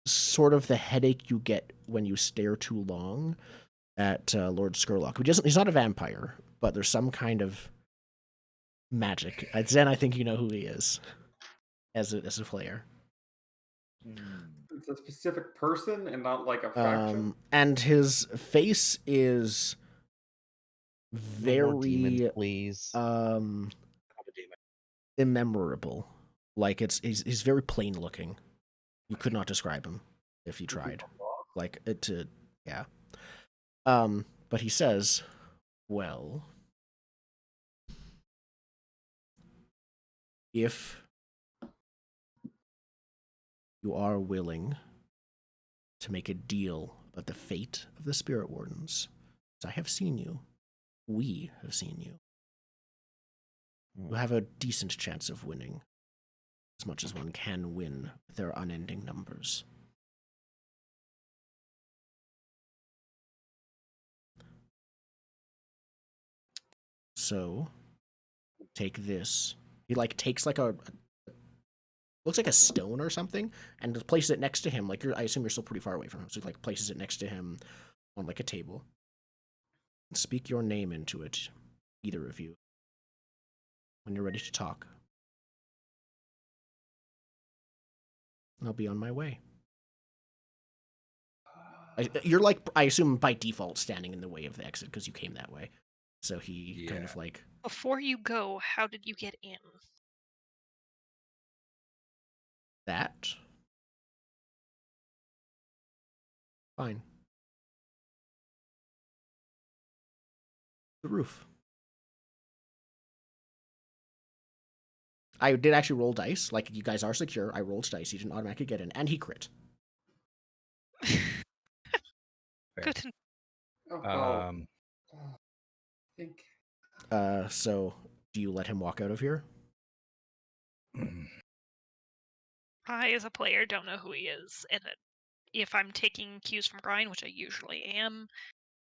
sort of the headache you get when you stare too long at Lord Skurlock. He's not a vampire, but there's some kind of magic. Zen, I think you know who he is as a player. It's a specific person and not like a faction. And his face is No more demons, very please. immemorable. Like he's very plain looking. You could not describe him if you tried. Like yeah. But he says, well, if you are willing to make a deal about the fate of the Spirit Wardens, as I have seen you, we have seen you, you have a decent chance of winning, as much as one can win with their unending numbers. So, take this. He takes looks like a stone or something, and places it next to him. I assume you're still pretty far away from him, so he places it next to him on a table. Speak your name into it, either of you, when you're ready to talk. I'll be on my way. You're I assume by default standing in the way of the exit because you came that way. So he kind of Before you go, how did you get in? that. Fine. The roof. I did actually roll dice. You guys are secure. I rolled dice. He didn't automatically get in, and he crit. Good to I think. So do you let him walk out of here? I, as a player, don't know who he is, and if I'm taking cues from Brian, which I usually am,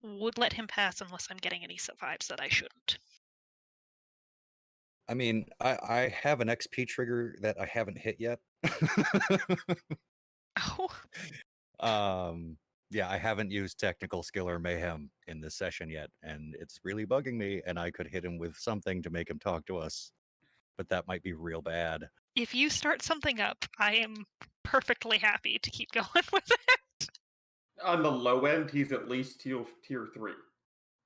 would let him pass unless I'm getting any vibes that I shouldn't. I mean, I have an XP trigger that I haven't hit yet. Oh. Yeah, I haven't used technical skill or mayhem in this session yet, and it's really bugging me, and I could hit him with something to make him talk to us, but that might be real bad. If you start something up, I am perfectly happy to keep going with it. On the low end, he's at least tier 3.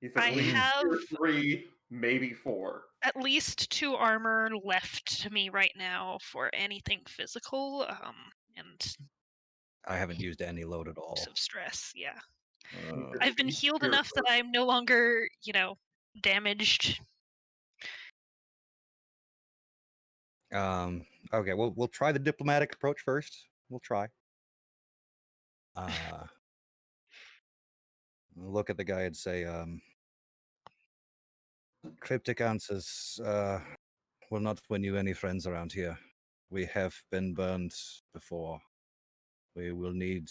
He's at least tier 3, maybe 4. At least 2 armor left to me right now for anything physical, and I haven't used any load at all. Of stress, yeah. I've been healed enough that I'm no longer, damaged. Okay, we'll try the diplomatic approach first. We'll try. Look at the guy and say, cryptic answers will not win you any friends around here. We have been burned before. We will need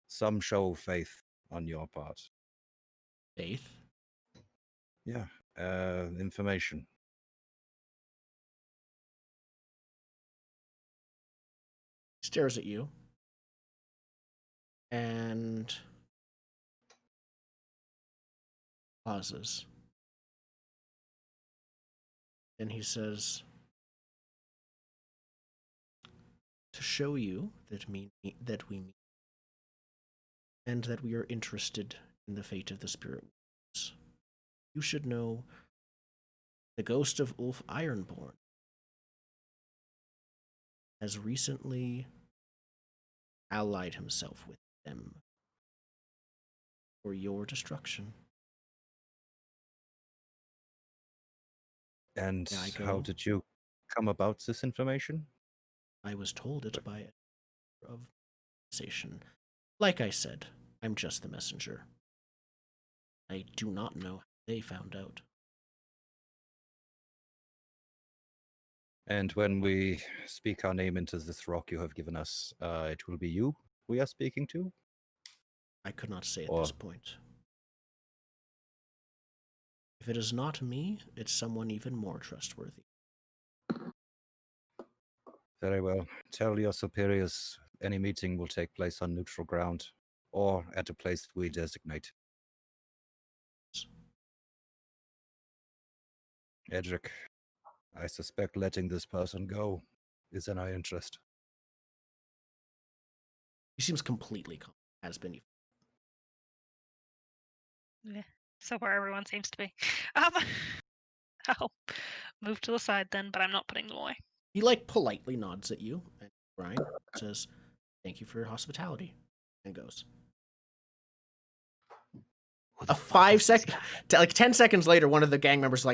some show of faith on your part. Faith? Yeah, information. Stares at you. And pauses. Then he says, to show you that we meet and that we are interested in the fate of the Spirit Wardens, you should know the ghost of Ulf Ironborn has recently allied himself with them for your destruction. And how did you come about this information? I was told it by a of organization. Like I said, I'm just the messenger. I do not know how they found out. And when we speak our name into this rock you have given us, it will be you we are speaking to? I could not say at this point. If it is not me, it's someone even more trustworthy. Very well. Tell your superiors any meeting will take place on neutral ground or at a place we designate. Edric, I suspect letting this person go is in our interest. He seems completely calm. Has been. Yeah. So where everyone seems to be. I'll move to the side then, but I'm not putting them away. He like politely nods at you, and Brian says, "Thank you for your hospitality," and goes. Who the A fuck is this 5-second, guy? like 10 seconds later, one of the gang members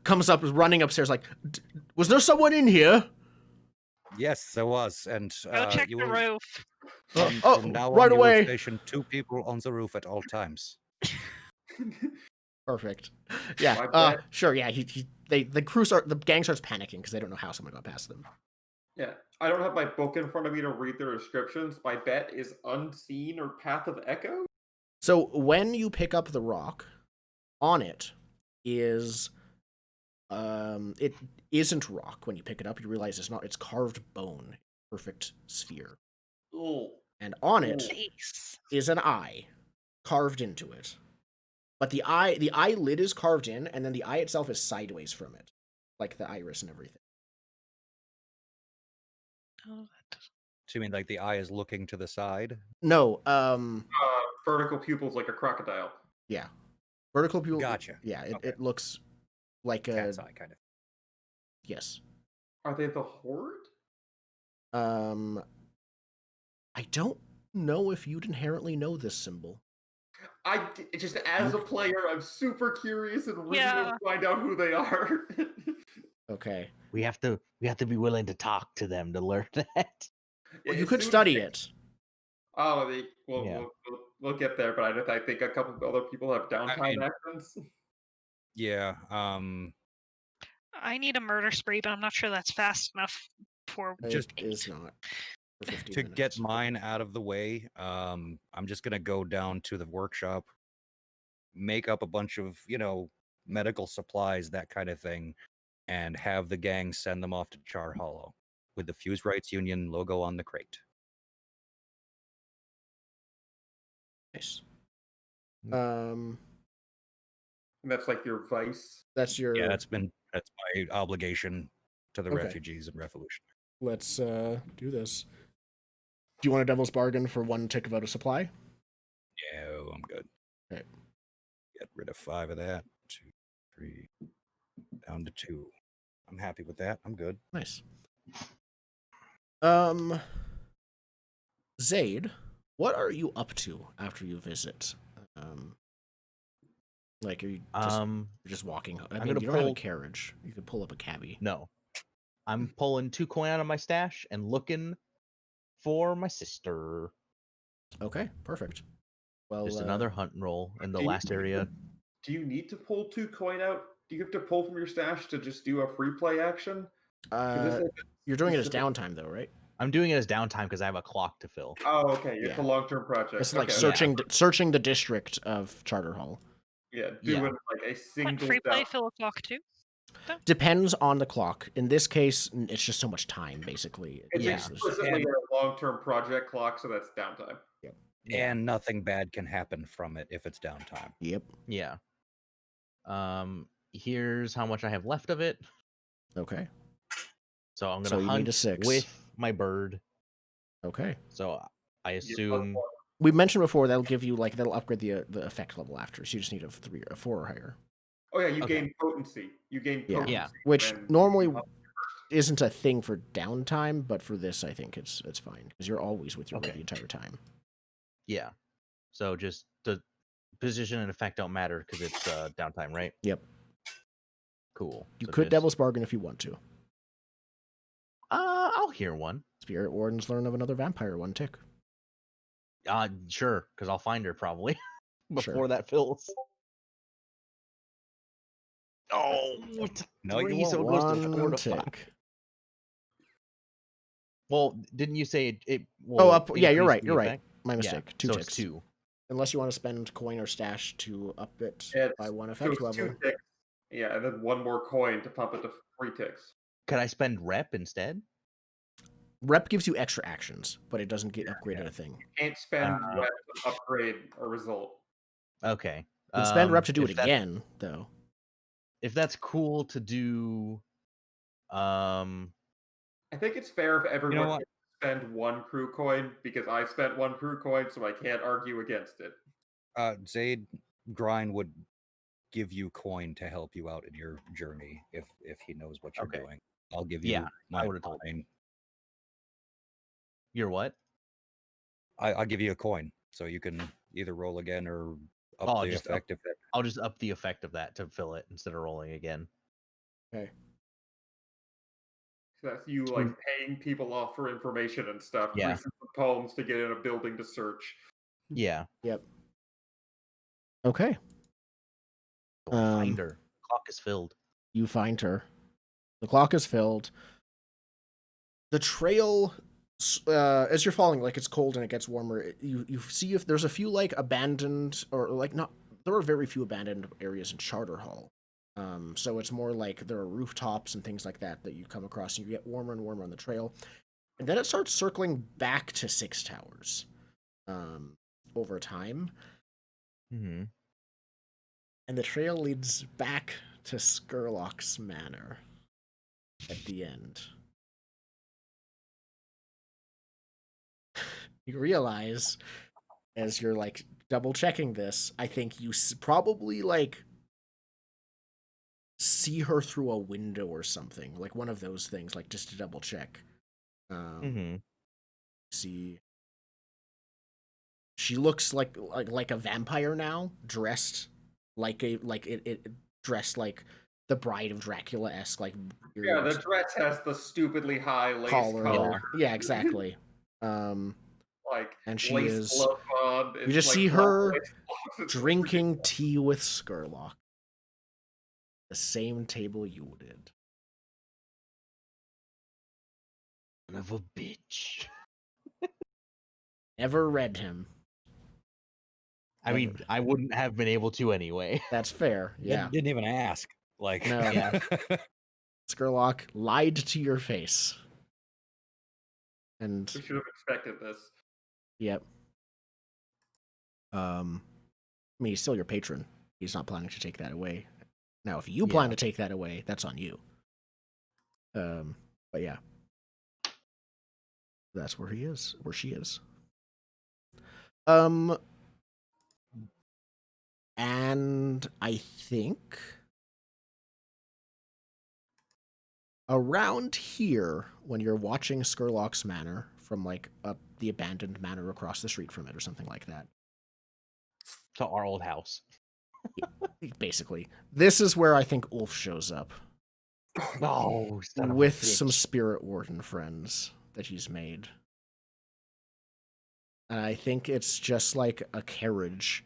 comes up, running upstairs, like, "Was there someone in here?" Yes, there was, and Go check you the will. roof. From now right on, you will away. station 2 people on the roof at all times. Perfect. Yeah. My bad. Sure. Yeah. The gang starts panicking because they don't know how someone got past them. Yeah, I don't have my book in front of me to read their descriptions. My bet is Unseen or Path of Echo. So when you pick up the rock, on it is, it isn't rock. When you pick it up, you realize it's not. It's carved bone, perfect sphere, Oh, and on it Nice. is an eye carved into it. But the eyelid is carved in, and then the eye itself is sideways from it, like the iris and everything. Oh, Do you mean like the eye is looking to the side? No, vertical pupils like a crocodile. yeah, vertical pupil. Gotcha. Yeah, Okay. it looks like a Cat's eye, kind of. yes. Are they the Horde? I don't know if you'd inherently know this symbol. Just as a player, I'm super curious and really Yeah. want to find out who they are. Okay. We have to be willing to talk to them to learn that. Well, you As could soon as study they- it. Oh, Yeah. we'll get there, but I think a couple of other people have downtime mean- actions. Yeah. I need a murder spree, but I'm not sure that's fast enough for Just It is not for 15 to minutes. get mine out of the way, I'm just gonna go down to the workshop, make up a bunch of, medical supplies, that kind of thing, and have the gang send them off to Char Hollow with the Fusewrights Union logo on the crate. Nice. And that's like your vice. That's your. Yeah, that's my obligation to the Okay. refugees and revolution. Let's do this. Do you want a devil's bargain for 1 tick of out of supply? No, I'm good. Okay. Get rid of 5 of that. 2, 3, down to 2. I'm happy with that. I'm good. Nice. Zaid, what are you up to after you visit? Like, are you just, you're just walking? I mean, gonna you don't have a pull- carriage. You could pull up a cabbie. No. I'm pulling 2 coin out of my stash and looking for my sister. Okay, perfect. Well, Just another hunt and roll in the do you- last area. Do you need to pull 2 coin out? Do you have to pull from your stash to just do a free play action? 'Cause this is- You're doing it as specific- downtime, though, right? I'm doing it as downtime because I have a clock to fill. Oh, okay. It's Yeah. a long-term project. It's like okay. searching the district of Charter Hall. Yeah, Yeah. doing like a What, single free play down. fill o'clock too. Depends on the clock. In this case, it's just so much time, basically. It's Yeah. explicitly a long-term project clock, so that's downtime. Yeah. And nothing bad can happen from it if it's downtime. Yep. Yeah. Here's how much I have left of it. Okay. So I'm So gonna you need hunt a 6. with my bird. Okay. So I You assume plus We mentioned before that'll give you that'll upgrade the effect level after. So you just need a 3 or 4 or higher. Oh yeah, you Okay. gain potency. You gain Yeah. potency. Yeah. Which when normally you- isn't a thing for downtime, but for this, I think it's fine because you're always with your bird Okay. the entire time. yeah. So just the position and effect don't matter because it's downtime, right? Yep. Cool. You So could just- devil's bargain if you want to. I'll hear one. Spirit Wardens learn of another vampire 1 tick. Sure, because I'll find her probably before Sure. that fills. Oh, it's a No, you 3, so it goes to 4 1 to 5. tick. Well, didn't you say it Oh, will up. Yeah, you're increase right. the You're right. effect? My Yeah, mistake. 2 so ticks. it's 2. Unless you want to spend coin or stash to up it It's- by 1 so effect it's 2 level. ticks. Yeah, and then 1 more coin to pump it to 3 ticks. Could I spend rep instead? Rep gives you extra actions, but it doesn't get upgraded yeah. a thing. Can't spend Uh, rep to upgrade a result. Okay. You can spend rep to do if it that- again, though. If that's cool to do I think it's fair if everyone what? can spend 1 crew coin, because I spent 1 crew coin, so I can't argue against it. Zaid Grind would give you coin to help you out in your journey if he knows what you're Okay. doing. I'll give Yeah, you I my would've told coin. You're what? I'll give you a coin, so you can either roll again or up Oh, the just effect of it. I'll just up the effect of that to fill it instead of rolling again. Okay. So that's you like paying people off for information and stuff, Yeah. greasing some poems to get in a building to search. Yeah. Yep. Okay. Go find her. Clock is filled. You find her. The clock is filled. The trail, as you're falling, like it's cold and it gets warmer. You see if there's a few like abandoned or like not. There are very few abandoned areas in Charter Hall. So it's more like there are rooftops and things like that that you come across, and you get warmer and warmer on the trail, and then it starts circling back to Six Towers, over time, Mm-hmm. and the trail leads back to Skurlock's Manor at the end. You realize, as you're like double checking this, I think you probably like see her through a window or something, like one of those things, like just to double check. Mm-hmm. See, she looks like a vampire now, dressed like it dressed like the Bride of Dracula esque, like Yeah, weird the dress has the stupidly high lace collar. Yeah, exactly. Like And she lace is. glove on. You It's just like see black her lace gloves. It's drinking tea with Skurlock. The same table you did. Son of a bitch. Never read him. I mean, Never. I wouldn't have been able to anyway. That's fair. Yeah. Didn't even ask. Like, No. Yeah. Skurlock lied to your face. And We should have expected this. yep. I mean, he's still your patron. He's not planning to take that away. Now, if you plan to take that away, that's on you. But yeah. That's where he is, where she is. And I think around here, when you're watching Skurlock's Manor from like the abandoned manor across the street from it or something like that. To our old house. Basically. This is where I think Ulf shows up. Oh, son of a with bitch. some spirit warden friends that he's made. And I think it's just like a carriage.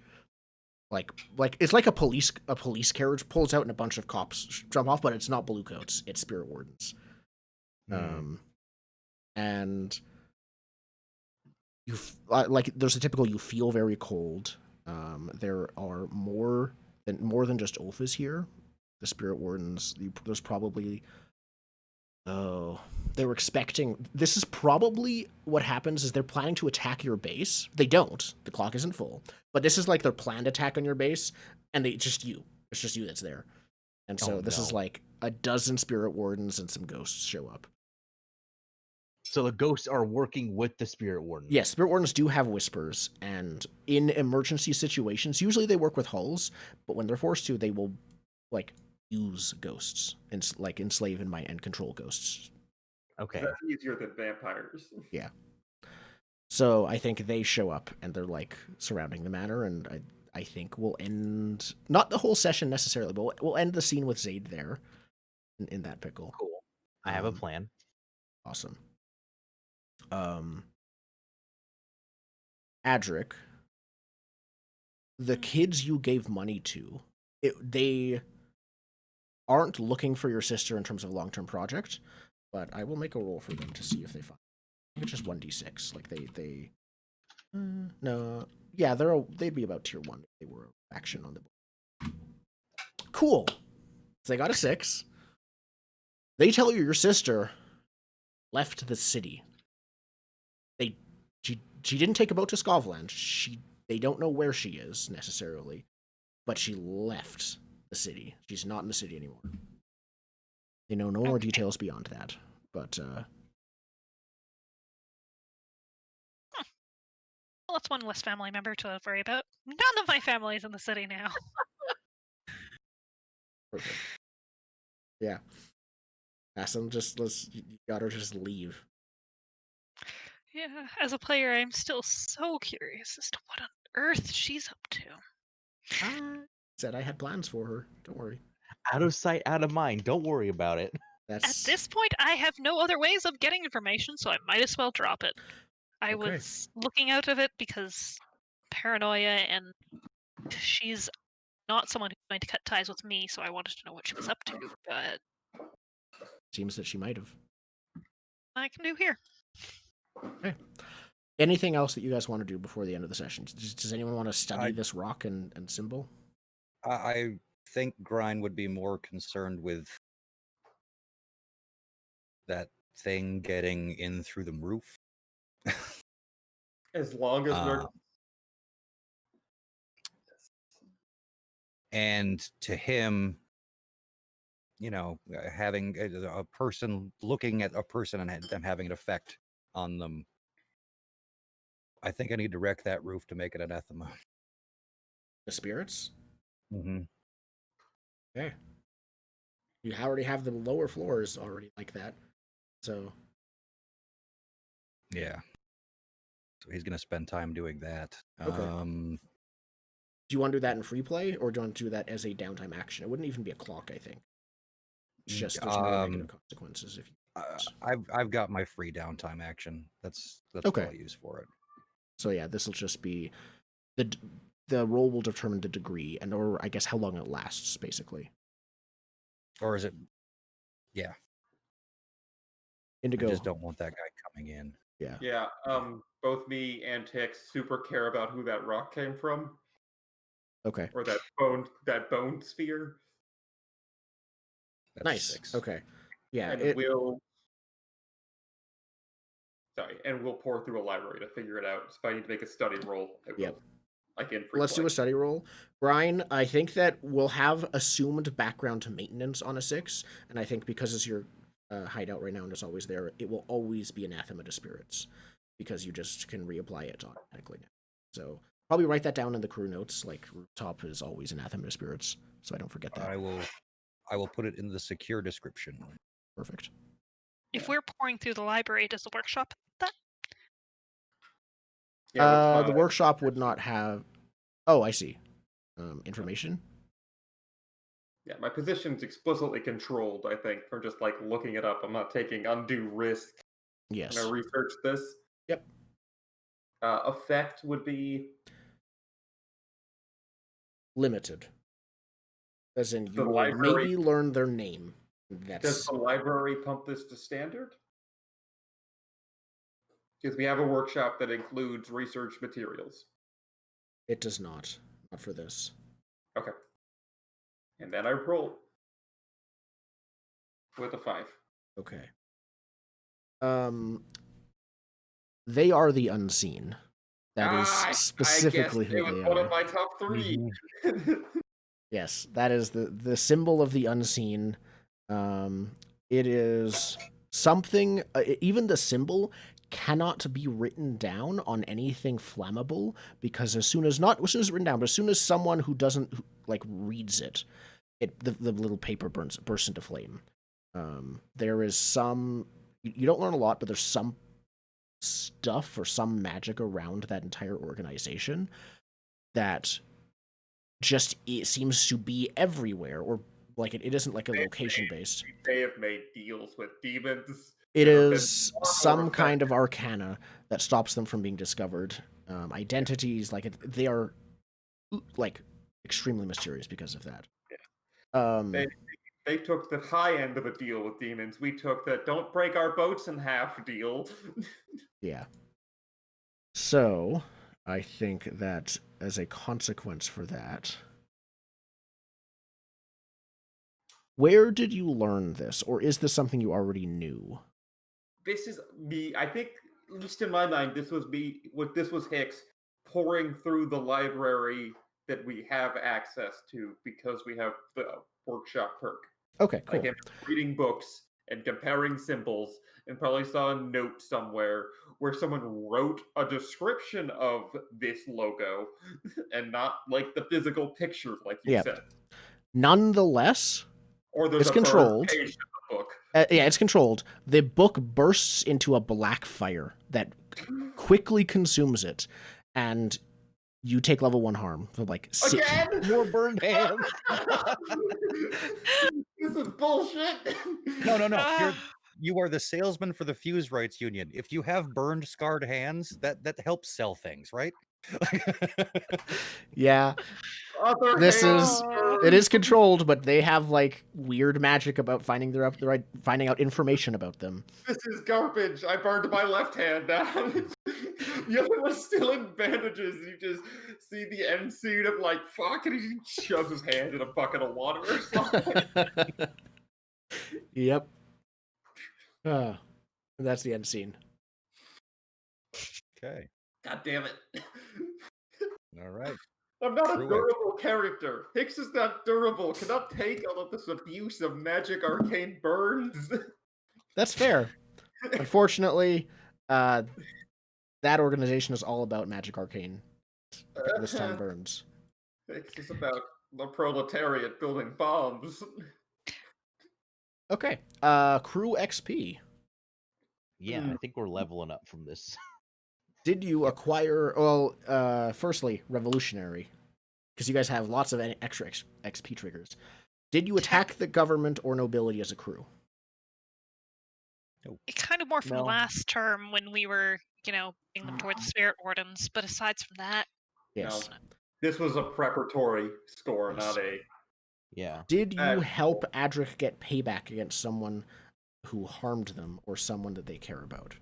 Like it's like a police carriage pulls out and a bunch of cops jump off, but it's not blue coats, it's spirit wardens. And you like there's a typical you feel very cold. There are more than just Ulf is here. The spirit wardens, there's probably they were expecting. This is probably what happens is they're planning to attack your base. They don't. The clock isn't full. But this is like their planned attack on your base, and it's just you that's there. And so this is like a dozen spirit wardens and some ghosts show up. So the ghosts are working with the spirit wardens. Yes, spirit wardens do have whispers, and in emergency situations, usually they work with hulls, but when they're forced to, they will like use ghosts and like enslave and control ghosts. Okay. That's easier than vampires. Yeah. So I think they show up and they're like surrounding the manor, and I think we'll end not the whole session necessarily, but we'll end the scene with Zaid there in that pickle. Cool. I have a plan. Awesome. Adric, the kids you gave money to, they aren't looking for your sister in terms of a long-term project, but I will make a roll for them to see if they find. It's just 1d6. Like they no, yeah, they'd be about tier 1 if they were action on the board. Cool. So they got a 6. They tell you your sister left the city. She didn't take a boat to Skovland. They don't know where she is necessarily, but she left the city. She's not in the city anymore. They know no more Okay. details beyond that. But Well, that's one less family member to worry about. None of my family's in the city now. perfect. Yeah. Ask them you gotta just leave. Yeah, as a player, I'm still so curious as to what on earth she's up to. I said I had plans for her. Don't worry. Out of sight, out of mind. Don't worry about it. At That's this point, I have no other ways of getting information, so I might as well drop it. I okay. was looking out of it because paranoia, and she's not someone who's going to cut ties with me, so I wanted to know what she was up to, but Seems that she might have. I can do here. Okay. Anything else that you guys want to do before the end of the session? Does anyone want to study I- this rock and symbol? I think Grind would be more concerned with that thing getting in through the roof. As long as they're And to him, having a person looking at a person and them having an effect on them. I think I need to wreck that roof to make it anathema. The spirits? Mm-hmm. Okay. You already have the lower floors already like that. So Yeah. So he's going to spend time doing that. Okay. do you want to do that in free play, or do you want to do that as a downtime action? It wouldn't even be a clock, I think. It's just there's no negative consequences if you I've got my free downtime action. That's Okay. what I'll use for it. So yeah, this will just be the roll will determine the degree or I guess how long it lasts, basically. Or is it? Yeah. Indigo. I just don't want that guy coming in. Yeah. Yeah. Both me and Tix super care about who that rock came from, Okay. or that bone sphere. That's Nice. 6. Okay. Yeah. And we'll pour through a library to figure it out. So if I need to make a study roll, I will. Yep. Like in free Let's play. do a study roll. Brian, I think that we'll have assumed background to maintenance on a 6, and I think because it's your hideout right now and it's always there, it will always be anathema to spirits because you just can reapply it automatically now. So probably write that down in the crew notes. Like rooftop is always anathema to spirits, so I don't forget that. I will put it in the secure description. Perfect. If we're pouring through the library, does the workshop have that? Yeah, The workshop would not have. Oh, I see. Information. Yeah, my position's explicitly controlled, I think, for just like looking it up. I'm not taking undue risk Yes. when I research this. Yep. Effect would be Limited. As in, you The will library- maybe learn their name. does That's the library pump this to standard? Because we have a workshop that includes research materials. it. Does not for this. Okay. And then I roll with a 5. Okay. They are the unseen. That is specifically I guess who it was they one are. of my top 3. Yes, that is the symbol of the unseen. It is something. Even the symbol cannot be written down on anything flammable because as soon as it's written down, but as soon as someone who doesn't reads it, the little paper bursts into flame. There is some. You don't learn a lot, but there's some stuff or some magic around that entire organization that just it seems to be everywhere, or it isn't like a location based. They have made deals with demons. It that have been is far more some kind effective. of arcana that stops them from being discovered. Identities, they are extremely mysterious because of that. They took the high end of a deal with demons. We took the don't break our boats in half deal. Yeah. So, I think that as a consequence for that, where did you learn this, or is this something you already knew? This is me. I think, at least in my mind, this was me. This was Hicks pouring through the library that we have access to because we have the workshop perk. Okay, cool. Like him reading books and comparing symbols, and probably saw a note somewhere where someone wrote a description of this logo and not like the physical picture, like you Yeah. said. Nonetheless, Or there's it's a burned controlled. page in the book. Yeah, it's controlled. The book bursts into a black fire that quickly consumes it, and you take level 1 harm for like Again? More burned hands. This is bullshit. No. Ah. You are the salesman for the Fusewrights Union. If you have burned, scarred hands, that helps sell things, right? Yeah, Other this hands is burned. it is controlled, but they have like weird magic about finding finding out information about them. This is garbage. I burned my left hand down. The other one's still in bandages. You just see the end scene of like, fuck, and he shoves his hand in a bucket of water or something. Yep. That's the end scene. Okay. God damn it. All right. I'm not a True. durable character. Hicks is not durable. Cannot take all of this abuse of magic arcane burns. That's fair. Unfortunately, that organization is all about magic arcane. This time burns. Hicks is about the proletariat building bombs. Okay. Crew XP. Yeah, I think we're leveling up from this. Did you acquire? Well, firstly, revolutionary, because you guys have lots of extra XP triggers. Did you attack the government or nobility as a crew? Kind of more from No. last term when we were, bringing them towards the Spirit Wardens. But aside from that, Yes. No. This was a preparatory score, Yes. not a. Yeah. Did you help Adric get payback against someone who harmed them or someone that they care about?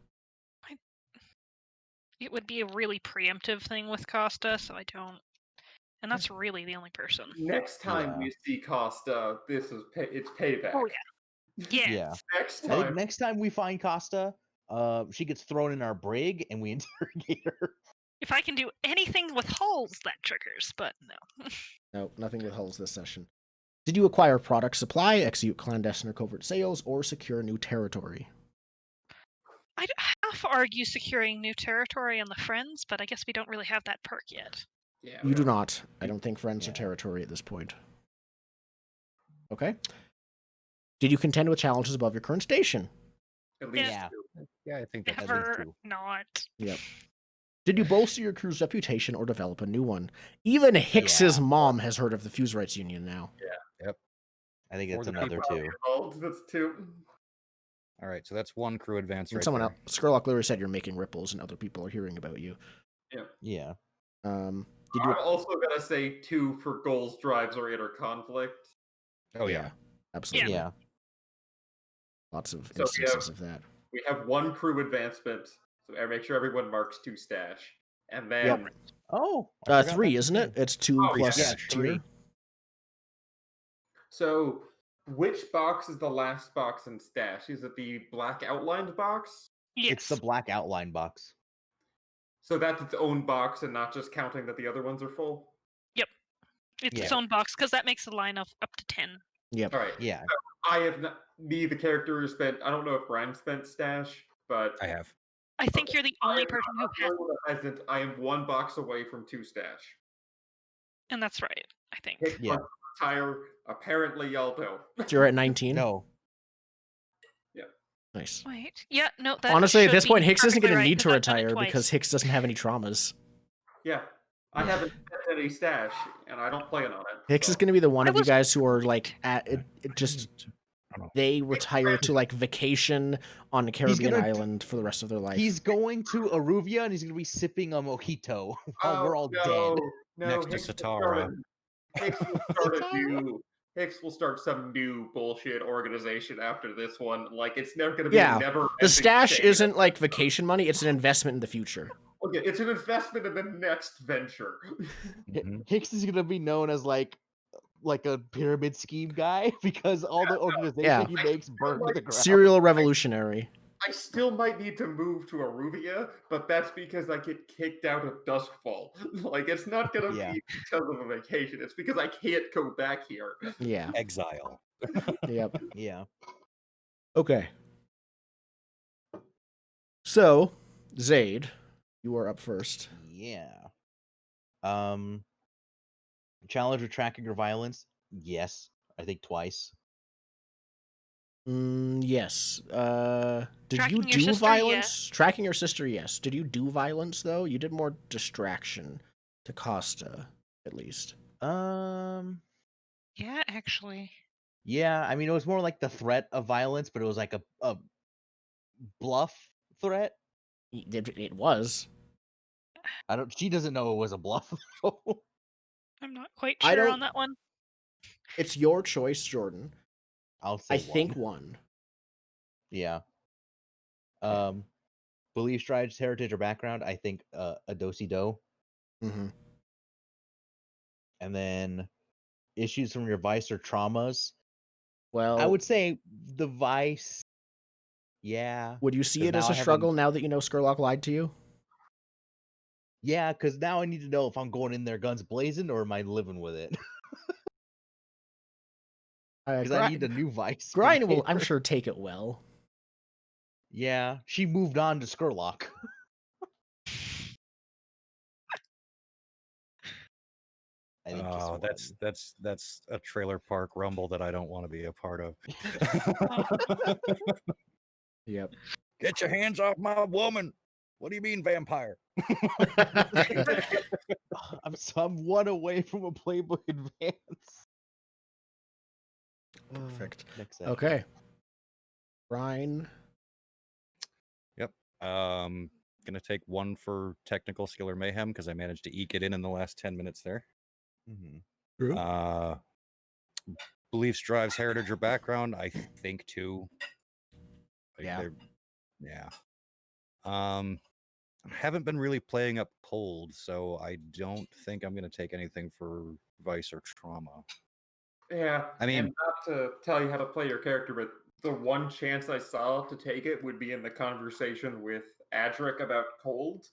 it would be a really preemptive thing with Costa, so I don't. And that's really the only person. Next time we see Costa, it's payback. Oh yeah. Yes. Yeah. Next I think time. next time we find Costa, she gets thrown in our brig and we interrogate her. If I can do anything with hulls, that triggers, but no. No, nothing with hulls this session. Did you acquire product supply, execute clandestine or covert sales, or secure new territory? I'd half argue securing new territory on the Friends, but I guess we don't really have that perk yet. Yeah, You do not. I don't think friends are Yeah. territory at this point. Okay. Did you contend with challenges above your current station? At least Yeah. two. Yeah, I think that's Ever true. not. Yep. Did you bolster your crew's reputation or develop a new one? Even Hicks's Yeah. mom has heard of the Fusewrights Union now. I think For it's the another people. two. Oh, that's two. All right, so that's one crew advance And right someone there. else, Skurlock literally said you're making ripples and other people are hearing about you. Yeah. Did you? I'm also gonna say two for goals, drives, or inner conflict. Oh yeah. Absolutely. Yeah. Lots of So we instances have- of that. We have one crew advancement, so make sure everyone marks 2 stash, and then Oh. I forgot 3, that's isn't the it? It's 2 Oh, plus yeah, tier. 3. so which box is the last box in stash? Is it the black outlined box? Yes. It's the black outline box. So that's its own box and not just counting that the other ones are full? It's its Yeah. own box, because that makes the line of up to 10. Yep. All right. Yeah. I have not. Me, the character, has spent. I don't know if Brian spent stash, but I have. I think you're the only person who I'm has, the one that hasn't. I am 1 box away from 2 stash. and that's right, I think. Hicks Yeah. wants to retire. Apparently, y'all don't. So you're at 19? No. Nice. Wait. Yeah, no, that Honestly, at should this point, be Hicks isn't going perfectly to right, need to 'cause I've done it retire twice. because Hicks doesn't have any traumas. Yeah, I haven't spent any stash, and I don't plan on it. Hicks so. is going to be the one I of you was- guys who are like at it just they retire to like vacation on a Caribbean gonna- island for the rest of their life. He's going to Aruvia and he's going to be sipping a mojito while we're all no, dead. No, Next to Hicks will Satara. Hicks will start a new. Hicks will start some new bullshit organization after this one. Like it's never going to be Yeah, never. The stash isn't like vacation money; it's an investment in the future. Okay, it's an investment in the next venture. Mhm. Hicks is going to be known as like a pyramid scheme guy because all the organization Yeah. he makes burn to the ground. Serial revolutionary. I still might need to move to Aruvia, but that's because I get kicked out of Duskfall. Like it's not going to Yeah. be because of a vacation. It's because I can't go back here. Yeah. Exile. Yep. Yeah. Okay. So, Zaid, you are up first. Yeah. Challenge with tracking or violence? Yes. I think twice. Yes. Did you Tracking your do sister, violence? Tracking your sister, yes. Did you do violence though? You did more distraction to Costa, at least. Yeah, actually. Yeah, I mean it was more like the threat of violence, but it was like a bluff threat. It was. She doesn't know it was a bluff. though. I'm not quite I sure don't. on that one. It's your choice, Jordan. I'll I say think one. one. Yeah. Belief, strides, heritage, or background, I think a do-si-do. Mm-hmm. And then issues from your vice or traumas. Well, I would say the vice. Yeah. would you see 'cause it now as a I haven't- struggle now that you know Skurlock lied to you? Yeah, because now I need to know if I'm going in there guns blazing or am I living with it? Because I need a new vice. from Grind will, I'm her. sure, take it well. Yeah, she moved on to Skurlock. I think just Oh, one. that's a trailer park rumble that I don't want to be a part of. Yep. Get your hands off my woman. What do you mean, vampire? I'm one away from a playbook advance. Perfect. Next session. Okay. Ryan. Yep. Gonna take one for technical skill or mayhem because I managed to eke it in the last 10 minutes there. Mm-hmm. Beliefs, drives, heritage, or background. I think two. Like Yeah. Yeah. I haven't been really playing up cold, so I don't think I'm gonna take anything for vice or trauma. Yeah, I mean- and not to tell you how to play your character, but the one chance I saw to take it would be in the conversation with Adric about cold,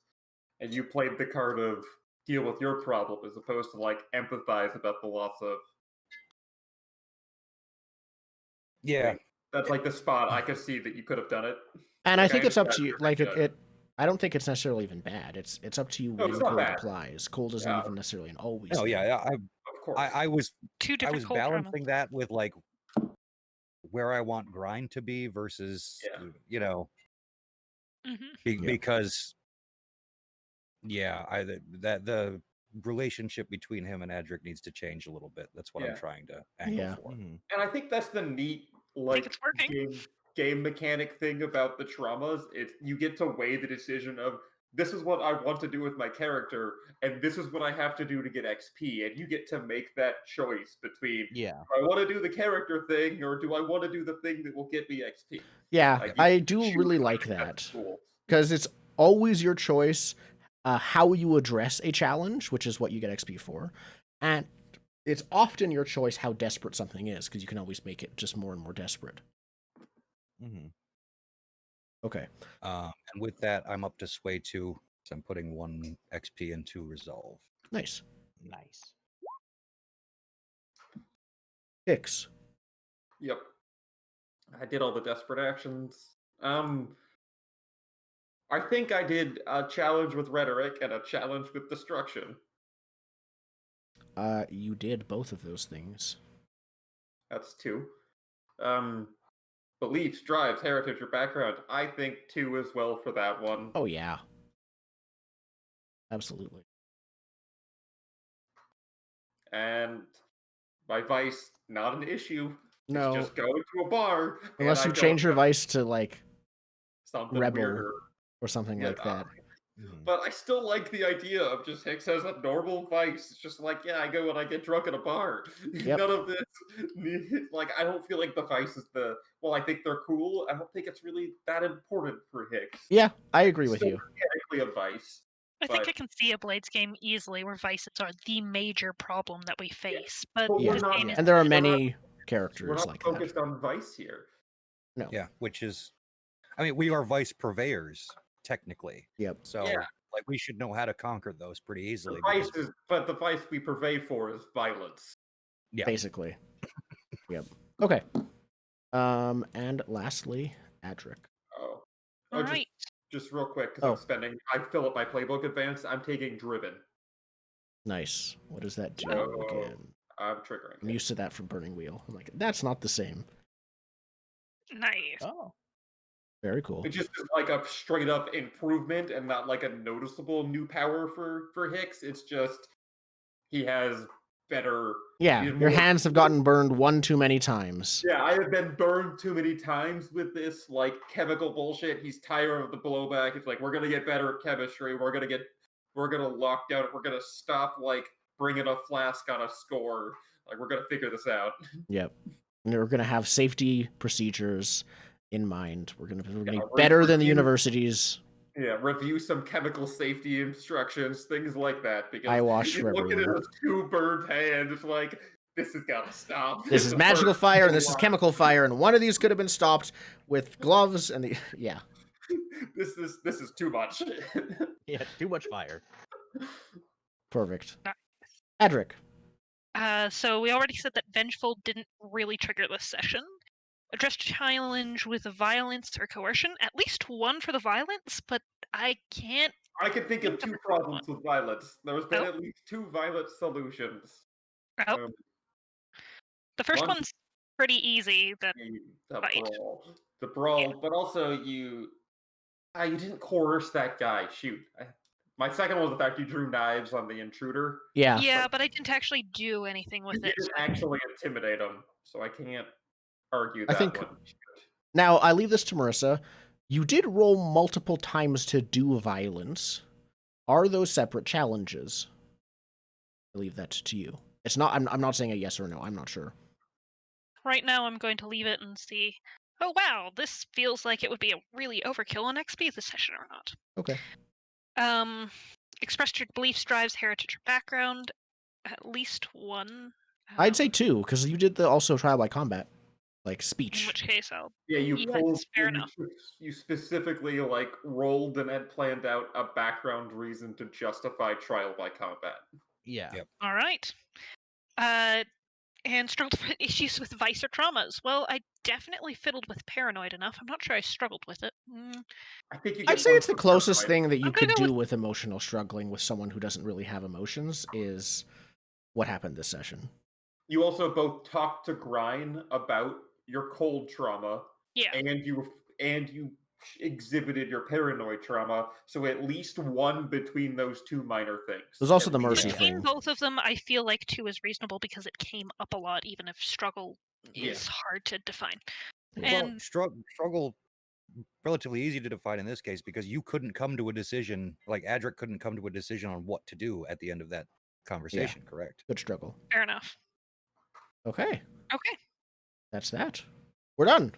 and you played the card of deal with your problem as opposed to like empathize about the loss of. Yeah. That's like the spot I could see that you could have done it. And I Like, think it's up to understand you. your Like judgment. it I don't think it's necessarily even bad. It's up to you No, when it's not cold bad. applies. Cold isn't Yeah. even necessarily an always. Oh thing. yeah, Of course. I was Two I different was cold traumas. balancing that with like where I want grind to be versus Yeah. you know Mm-hmm. because yeah, the relationship between him and Adric needs to change a little bit. That's what I'm Yeah. trying to angle Yeah. for. Mm-hmm. And I think that's the neat think it's working. game mechanic thing about the traumas. It's you get to weigh the decision of this is what I want to do with my character, and this is what I have to do to get XP, and you get to make that choice between Yeah. do I want to do the character thing or do I want to do the thing that will get me XP? Yeah, Like, you I can do choose, really and I like think that's that cool. because it's always your choice how you address a challenge, which is what you get XP for, and it's often your choice how desperate something is because you can always make it just more and more desperate. Mm-hmm. Okay. And with that, I'm up to sway 2. So I'm putting 1 XP into resolve. Nice. Nice. Hicks. Yep. I did all the desperate actions. I think I did a challenge with rhetoric and a challenge with destruction. You did both of those things. That's 2. Beliefs, drives, heritage, or background. I think 2 as well for that one. Oh yeah. Absolutely. And my vice, not an issue. No. It's just going to a bar. Unless and you I change your don't have vice to like something rebel weirder. or something Yeah, like that. Mm-hmm. But I still like the idea of just Hicks has a normal vice. It's just like, yeah, I go and I get drunk at a bar. Yep. None of this, like, I don't feel like the vice is well, I think they're cool. I don't think it's really that important for Hicks. Yeah, I agree with Still you. mechanically a vice. I think But- I can see a Blades game easily where vices are the major problem that we face. But But we're this not- game is And there are We're many We're characters not like that. focused on vice here. No. Yeah, which is, I mean, we are vice purveyors technically. Yep. So Yeah. like we should know how to conquer those pretty easily. The because- but the vice we purvey for is violence. Yeah. Basically. Yep. Okay. And lastly, Adric. Oh, All just right. just real quick because Oh. I'm spending. I fill up my playbook advance. I'm taking driven. Nice. What does that do So again? I'm triggering. I'm used to that from Burning Wheel. I'm like, that's not the same. Nice. Oh. Very cool. It just is like a straight up improvement and not like a noticeable new power for Hicks. It's just he has better. Yeah, he has your more- hands have gotten burned one too many times. Yeah, I have been burned too many times with this like chemical bullshit. He's tired of the blowback. It's like we're gonna get better at chemistry. We're gonna lock down. We're gonna stop like bringing a flask on a score. Like we're gonna figure this out. Yep. And we're going to have safety procedures in mind. We're going to be Yeah, better than the review- universities. Yeah, review some chemical safety instructions, things like that. Because I wash you for look at it everyone. as two burned hands, like this has got to stop. This is The magical first fire and this is one. chemical fire, and one of these could have been stopped with gloves and the yeah. This is too much. Yeah, too much fire. Perfect. Nice. Adric. So we already said that Vengeful didn't really trigger this session. Address challenge with violence or coercion. At least one for the violence, but I can't. I can think of Think of two the problems with violence. There's been Oh. at least two violent solutions. Oh, the first one- one's pretty easy. That The Fight. brawl, the brawl, but also you didn't coerce that guy. Shoot, my second one was the fact you drew knives on the intruder. Yeah. yeah, but I didn't actually do anything You with it. didn't actually intimidate him, so I can't argue I that think- one. Now, I leave this to Marissa. You did roll multiple times to do violence. Are those separate challenges? I leave that to you. It's not. I'm not saying a yes or no. I'm not sure. Right now, I'm going to leave it and see. Oh wow, this feels like it would be a really overkill on XP this session or not. Okay. Express your beliefs, drives, heritage, or background. At least one. I'd say 2 because you did the also trial by combat, like In speech. which case, I'll. Yeah, you Yes, pulled. fair you, enough. You specifically like rolled and had planned out a background reason to justify trial by combat. Yeah. Yep. All right. And struggled with issues with vice or traumas. Well, I definitely fiddled with paranoid enough. I'm not sure I struggled with it. I think you. I'd get say one it's the for closest paranoid. thing that you I'm gonna could go do with emotional struggling with someone who doesn't really have emotions is what happened this session. You also both talked to Grine about your cold trauma, Yeah. and you exhibited your paranoid trauma. So at least one between those two minor things. There's also At the least. mercy Between thing. both of them, I feel like 2 is reasonable because it came up a lot, even if struggle Yeah. is hard to define. Yeah. Well, And struggle relatively easy to define in this case because you couldn't come to a decision, like Adric couldn't come to a decision on what to do at the end of that conversation, correct? Good struggle. fair enough. Okay. Okay. That's that. We're done.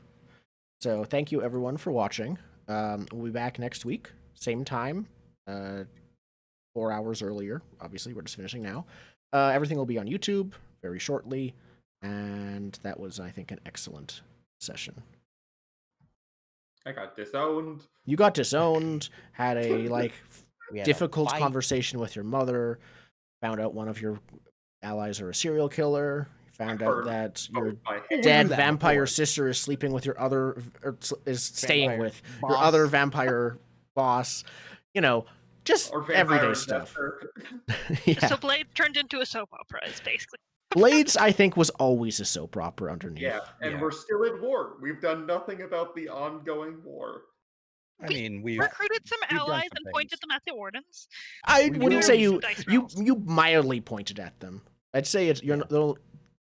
So thank you everyone for watching. We'll be back next week, same time, 4 hours earlier. Obviously, we're just finishing now. Everything will be on YouTube very shortly, and that was, I think, an excellent session. I got disowned. You got disowned, had a like We had a difficult fight. conversation with your mother, found out one of your allies are a serial killer, found out Heard that your Both my We knew dead that vampire before. sister is sleeping with your other, or is staying Vampire with your boss. other vampire boss. You know, just or vampire everyday stuff. investor. Yeah. So Blade turned into a soap opera, is basically. Blades, I think, was always a soap opera underneath. Yeah, and Yeah. we're still at war. We've done nothing about the ongoing war. I We mean, we've Recruited some we've done allies some and pointed things. them at the Wardens. I We wouldn't will- say Some you dice you rolls. you mildly pointed at them. I'd say it's Yeah.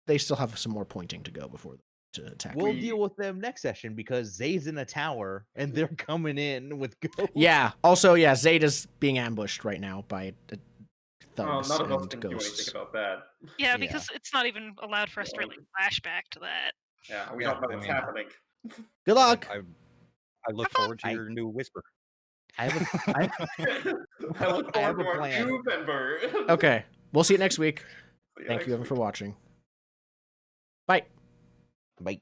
they still have some more pointing to go before to attack. We'll We- deal with them next session because Zay's in a tower and they're coming in with ghosts. Yeah. Also, yeah, Zeta's being ambushed right now by Well, thugs none of us and can do anything ghosts. about that. Yeah, Yeah. because it's not even allowed for us to really flash back to that. Yeah, we Yeah, don't know I what's mean- happening. Good luck. I look forward to I- your new whisper. I have a, I look I have forward to a our plan. new member. Okay. We'll see you next week. See you Thank next you everyone week. for watching. Bye. Bye.